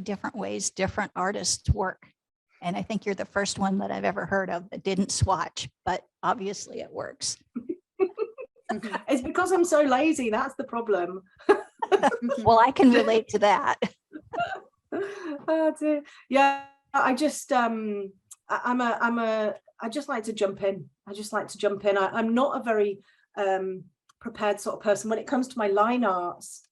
different ways different artists work. And I think you're the first one that I've ever heard of that didn't swatch, but obviously it works. It's because I'm so lazy. That's the problem. Well, I can relate to that. Oh dear. Yeah, I just I just like to jump in. I'm not a very prepared sort of person when it comes to my line arts.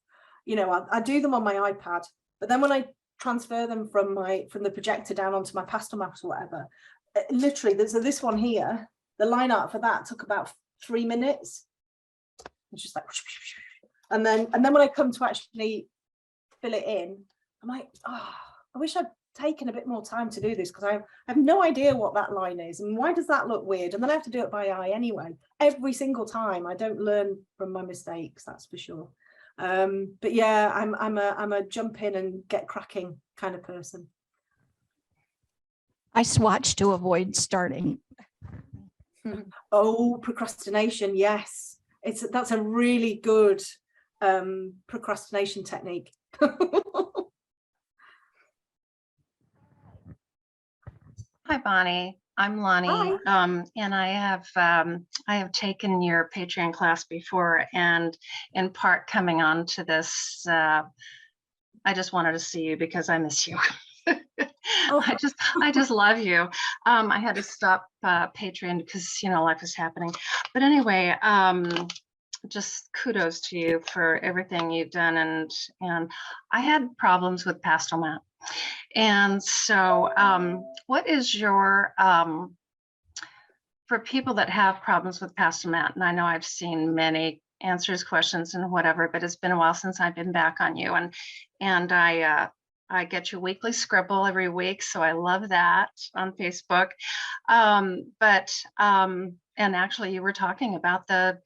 I do them on my iPad, but then when I transfer them from the projector down onto my pastel maps or whatever, literally there's this one here, the line art for that took about 3 minutes. It's just like, and then when I come to actually fill it in, I'm like, oh, I wish I'd taken a bit more time to do this, because I have no idea what that line is and why does that look weird, and then I have to do it by eye anyway every single time. I don't learn from my mistakes, that's for sure. But yeah, I'm a jump in and get cracking kind of person. I swatch to avoid starting. Oh, procrastination, yes, that's a really good procrastination technique. Hi, Bonnie. I'm Lonnie. Hi. And I have taken your Patreon class before, and in part coming on to this, I just wanted to see you because I miss you. Oh. I just love you. I had to stop Patreon because, you know, life was happening. But anyway, just kudos to you for everything you've done. And I had problems with pastel matte. And so what is your, for people that have problems with pastel matte, and I know I've seen many answers, questions and whatever, but it's been a while since I've been back on you. And I get your weekly scribble every week, so I love that on Facebook. And actually you were talking about the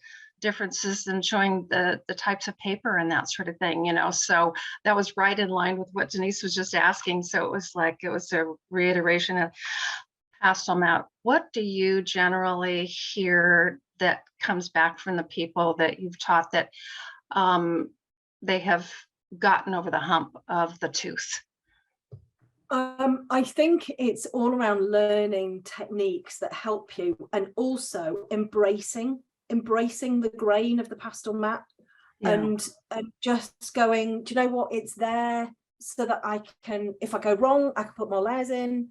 differences and showing the types of paper and that sort of thing, you know, so that was right in line with what Denise was just asking. So it was a reiteration of pastel matte. What do you generally hear that comes back from the people that you've taught that they have gotten over the hump of the tooth? I think it's all around learning techniques that help you, and also embracing the grain of the pastel matte. Yeah. and just going, do you know what, it's there so that I can, if I go wrong, I can put more layers in,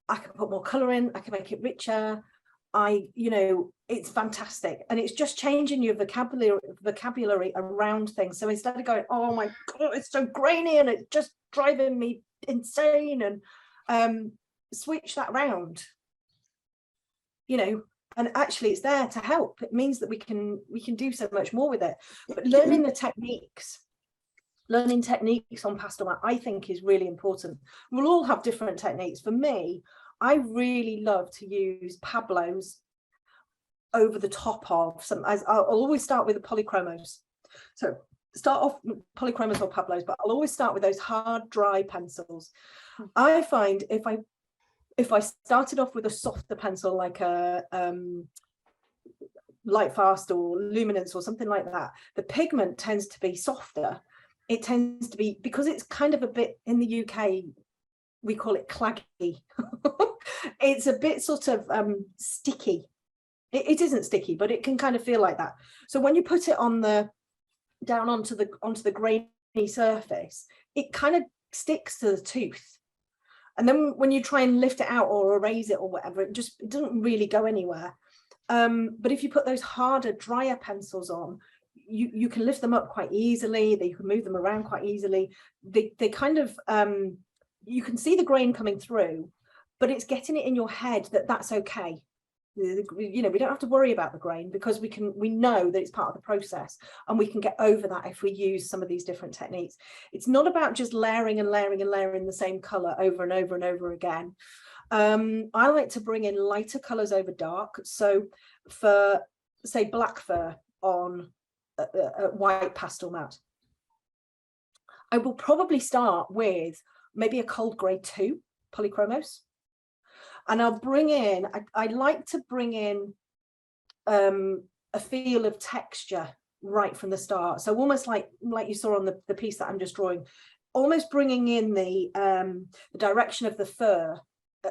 I can put more color in, I can make it richer. You know, it's fantastic, and it's just changing your vocabulary around things. So instead of going, oh my god, it's so grainy and it's just driving me insane, and switch that around, you know. And actually it's there to help. It means that we can do so much more with it. But learning techniques on pastel matte, I think, is really important. We'll all have different techniques. For me, I really love to use Pablos over the top of some. I'll always start with the polychromos. So start off with polychromos or Pablos, but I'll always start with those hard, dry pencils. I find if I started off with a softer pencil, like a Light Fast or Luminance or something like that, the pigment tends to be softer. It tends to be, because it's kind of a bit, in the UK, we call it claggy. It's a bit sort of sticky. It isn't sticky, but it can kind of feel like that. So when you put it on down onto the grainy surface, it kind of sticks to the tooth. And then when you try and lift it out or erase it or whatever, it doesn't really go anywhere. But if you put those harder, drier pencils on, you can lift them up quite easily. You can move them around quite easily. They kind of, you can see the grain coming through, but it's getting it in your head that that's okay. You know, we don't have to worry about the grain, because we know that it's part of the process, and we can get over that if we use some of these different techniques. It's not about just layering and layering and layering the same color over and over and over again. I like to bring in lighter colors over dark. So for, say, black fur on a white pastel matte, I will probably start with maybe a cold grey 2 polychromos. And I'll bring in, I like to bring in a feel of texture right from the start. So almost like you saw on the piece that I'm just drawing, almost bringing in the direction of the fur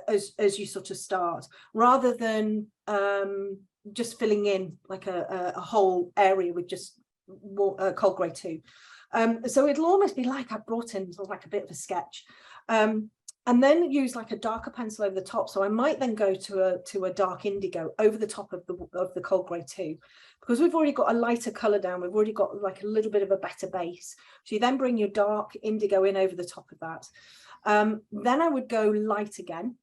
as you sort of start, rather than just filling in like a whole area with just cold grey 2. So it'll almost be like I brought in sort of like a bit of a sketch. And then use like a darker pencil over the top. So I might then go to a dark indigo over the top of the cold grey 2, because we've already got a lighter color down. We've already got like a little bit of a better base. So you then bring your dark indigo in over the top of that. Then I would go light again,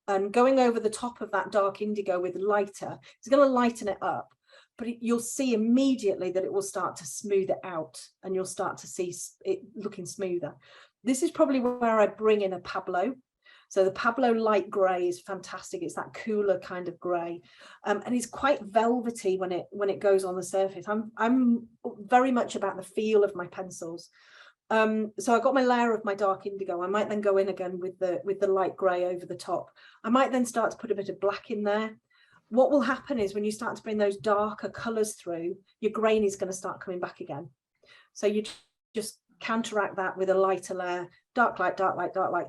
and going over the top of that dark indigo with lighter is going to lighten it up. but you'll see immediately that it will start to smooth it out, and you'll start to see it looking smoother. This is probably where I bring in a Pablo. So the Pablo light grey is fantastic. It's that cooler kind of grey, and it's quite velvety when it goes on the surface. I'm very much about the feel of my pencils. So I got my layer of my dark indigo. I might then go in again with the light grey over the top. I might then start to put a bit of black in there. What will happen is when you start to bring those darker colours through, your grain is going to start coming back again. So you just counteract that with a lighter layer, dark light, dark light, dark light,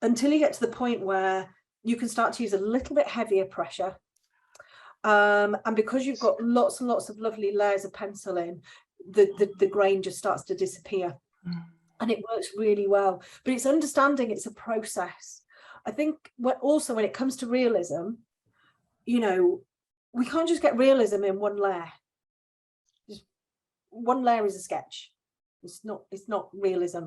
until you get to the point where you can start to use a little bit heavier pressure. And because you've got lots and lots of lovely layers of pencil in, the grain just starts to disappear. And it works really well. But it's understanding it's a process. I think also when it comes to realism, you know, we can't just get realism in one layer. Just one layer is a sketch. It's not realism.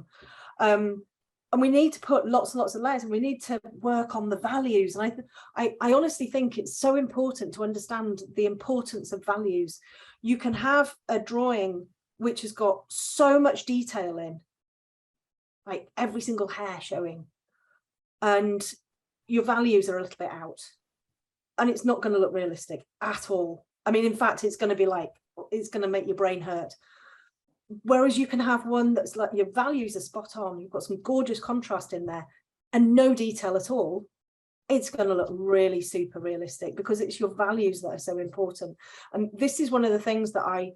And we need to put lots and lots of layers, and we need to work on the values. And I honestly think it's so important to understand the importance of values. You can have a drawing which has got so much detail in, like every single hair showing, and your values are a little bit out, and it's not going to look realistic at all. I mean, in fact, it's going to be like, it's going to make your brain hurt. Whereas you can have one that's like your values are spot on, you've got some gorgeous contrast in there and no detail at all. It's going to look really super realistic because it's your values that are so important. And this is one of the things that I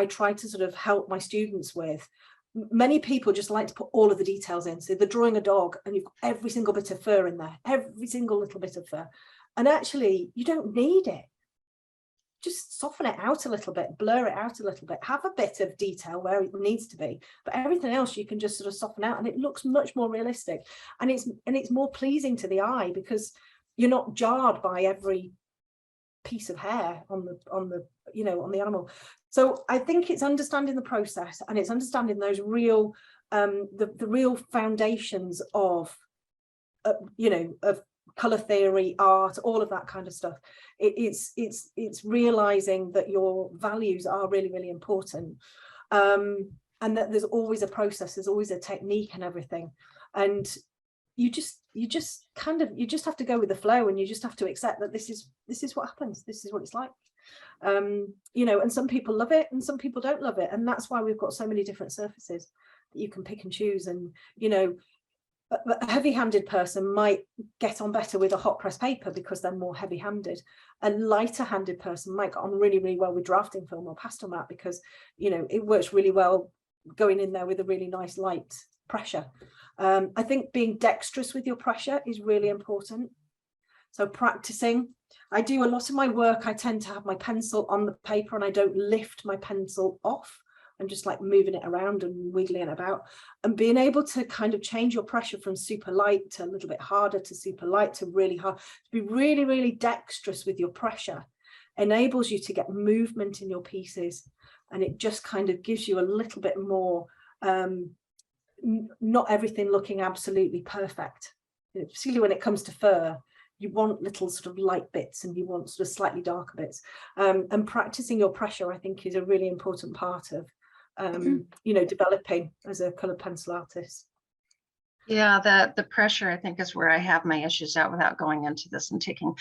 try to sort of help my students with. Many people just like to put all of the details in. So they're drawing a dog and you've got every single bit of fur in there, every single little bit of fur. And actually, you don't need it. Just soften it out a little bit, blur it out a little bit, have a bit of detail where it needs to be, but everything else you can just sort of soften out, and it looks much more realistic, and it's more pleasing to the eye because you're not jarred by every piece of hair on the animal. So I think it's understanding the process, and it's understanding those real the real foundations of of color theory, art, all of that kind of stuff. It's realizing that your values are really, really important, and that there's always a process, there's always a technique and everything, and you just have to go with the flow, and you just have to accept that this is what happens, this is what it's like. And some people love it and some people don't love it, and that's why we've got so many different surfaces that you can pick and choose. And a heavy-handed person might get on better with a hot press paper because they're more heavy-handed. A lighter-handed person might get on really, really well with drafting film or pastel mat because it works really well going in there with a really nice light pressure. I think being dexterous with your pressure is really important. So practicing. I do a lot of my work, I tend to have my pencil on the paper and I don't lift my pencil off. I'm just like moving it around and wiggling it about, and being able to kind of change your pressure from super light to a little bit harder to super light to really hard. To be really, really dexterous with your pressure enables you to get movement in your pieces, and it just kind of gives you a little bit more, not everything looking absolutely perfect. Particularly when it comes to fur, you want little sort of light bits and you want sort of slightly darker bits. And practicing your pressure, I think, is a really important part of developing as a colored pencil artist. Yeah, the pressure, I think, is where I have my issues out without going into this and taking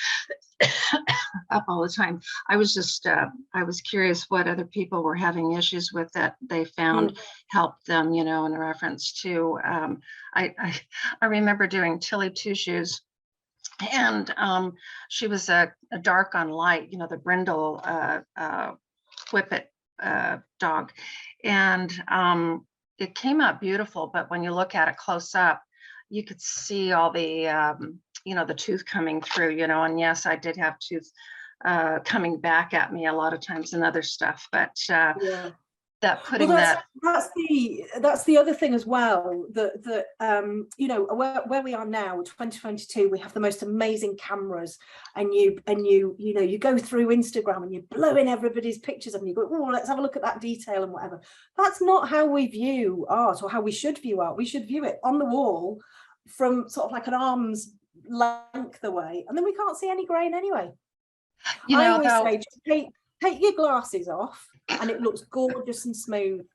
up all the time. I was just I was curious what other people were having issues with that they found helped them, in reference to I remember doing Tilly Two Shoes, and she was a dark on light, the brindle whippet dog, and it came out beautiful, but when you look at it close up, you could see all the the tooth coming through, and yes, I did have tooth coming back at me a lot of times and other stuff, but that putting that's the other thing as well, that where we are now, 2022, we have the most amazing cameras, and you go through Instagram and you blow in everybody's pictures and you go, oh, let's have a look at that detail and whatever. That's not how we view art, or how we should view art. We should view it on the wall from sort of like an arm's length away, and then we can't see any grain anyway. You I know, always though, say, just take your glasses off and it looks gorgeous and smooth.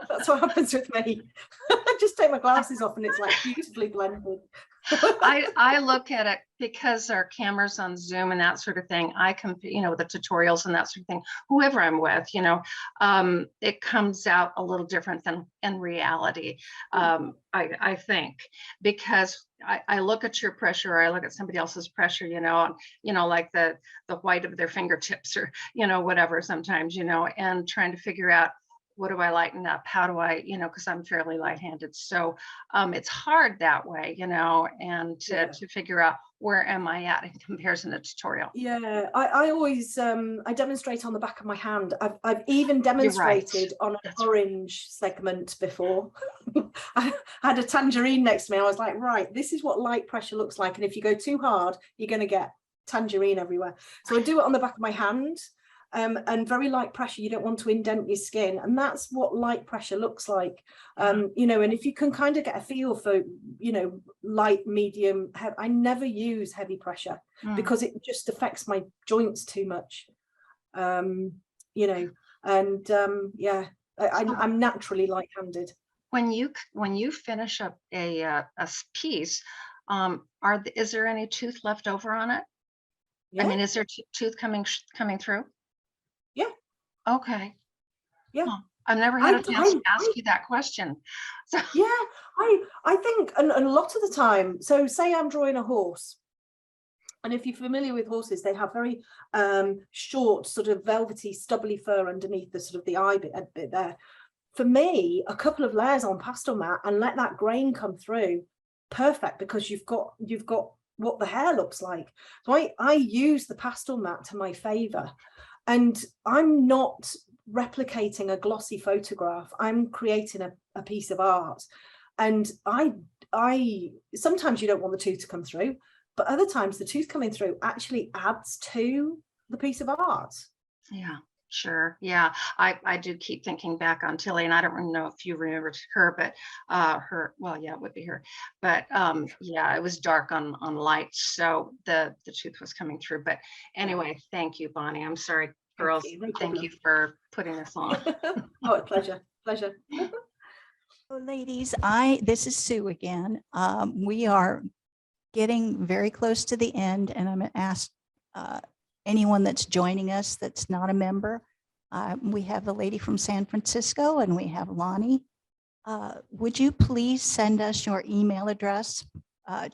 That's what happens with me. I just take my glasses off and it's like beautifully blended. I look at it because our cameras on Zoom and that sort of thing. I compare, you know, the tutorials and that sort of thing. Whoever I'm with, you know, it comes out a little different than in reality. I think because I look at your pressure, or I look at somebody else's pressure, you know, like the white of their fingertips, or you know, whatever. Sometimes, you know, and trying to figure out, what do I lighten up? How do I, you know, because I'm fairly light-handed. So it's hard that way, you know, and to figure out where am I at in comparison to tutorial. Yeah, I always I demonstrate on the back of my hand. I've even demonstrated on an orange segment before. I had a tangerine next to me. I was like, right, this is what light pressure looks like. And if you go too hard, you're going to get tangerine everywhere. So I do it on the back of my hand. And very light pressure, you don't want to indent your skin, and that's what light pressure looks like. You know, and if you can kind of get a feel for, you know, light, medium, I never use heavy pressure because it just affects my joints too much. You know, and yeah, I'm naturally light-handed. When you finish up a piece, is there any tooth left over on it? Yeah. I mean, is there tooth coming through? Yeah. Okay. Yeah. Huh. I've never had a chance to ask you that question. So. Yeah, I think, and a lot of the time, so say I'm drawing a horse, and if you're familiar with horses, they have very short, sort of velvety, stubbly fur underneath the sort of the eye bit there. For me, a couple of layers on pastel mat and let that grain come through, perfect, because you've got what the hair looks like. So I use the pastel mat to my favor, and I'm not replicating a glossy photograph. I'm creating a piece of art. And I sometimes you don't want the tooth to come through, but other times the tooth coming through actually adds to the piece of art. Yeah, sure. Yeah, I do keep thinking back on Tilly, and I don't really know if you remember her, but well, yeah, it would be her. But yeah, it was dark on light, so the tooth was coming through. But anyway, thank you, Bonnie. I'm sorry, girls. Thank you for putting this on. Oh, pleasure. So ladies, this is Sue again. We are getting very close to the end, and I'm going to ask anyone that's joining us that's not a member. We have a lady from San Francisco, and we have Lonnie. Would you please send us your email address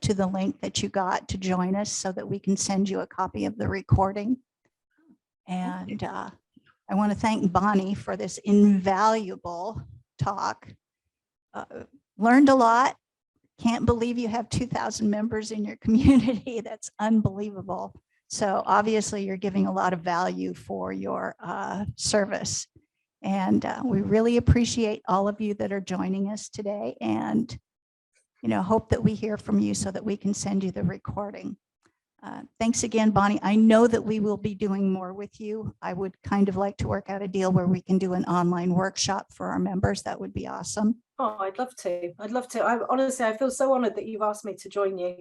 to the link that you got to join us so that we can send you a copy of the recording? And I want to thank Bonnie for this invaluable talk. Learned a lot. Can't believe you have 2,000 members in your community. That's unbelievable. So obviously you're giving a lot of value for your service. And we really appreciate all of you that are joining us today, and hope that we hear from you so that we can send you the recording. Thanks again, Bonnie. I know that we will be doing more with you. I would kind of like to work out a deal where we can do an online workshop for our members. That would be awesome. Oh, I'd love to. Honestly, I feel so honored that you've asked me to join you.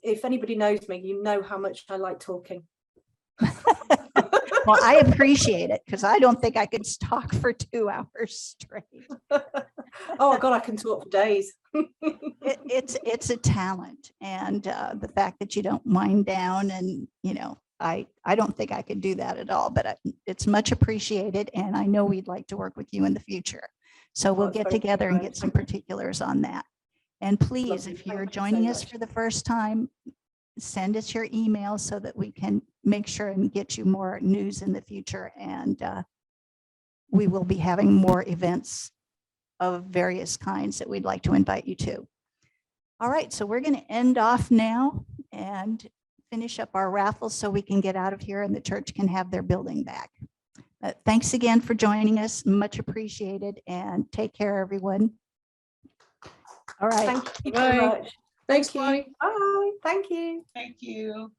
If anybody knows me, you know how much I like talking. Well, I appreciate it, because I don't think I could talk for 2 hours straight. Oh God, I can talk for days. It's a talent, and the fact that you don't wind down, and I don't think I could do that at all, but it's much appreciated, and I know we'd like to work with you in the future. So we'll get together and get some particulars on that. And please, if you're joining us for the first time, send us your email so that we can make sure and get you more news in the future. And we will be having more events of various kinds that we'd like to invite you to. All right, so we're going to end off now and finish up our raffle so we can get out of here and the church can have their building back. Thanks again for joining us. Much appreciated, and take care, everyone. All right. Thank you very much. Thanks, Bonnie. Bye. Thank you. Thank you.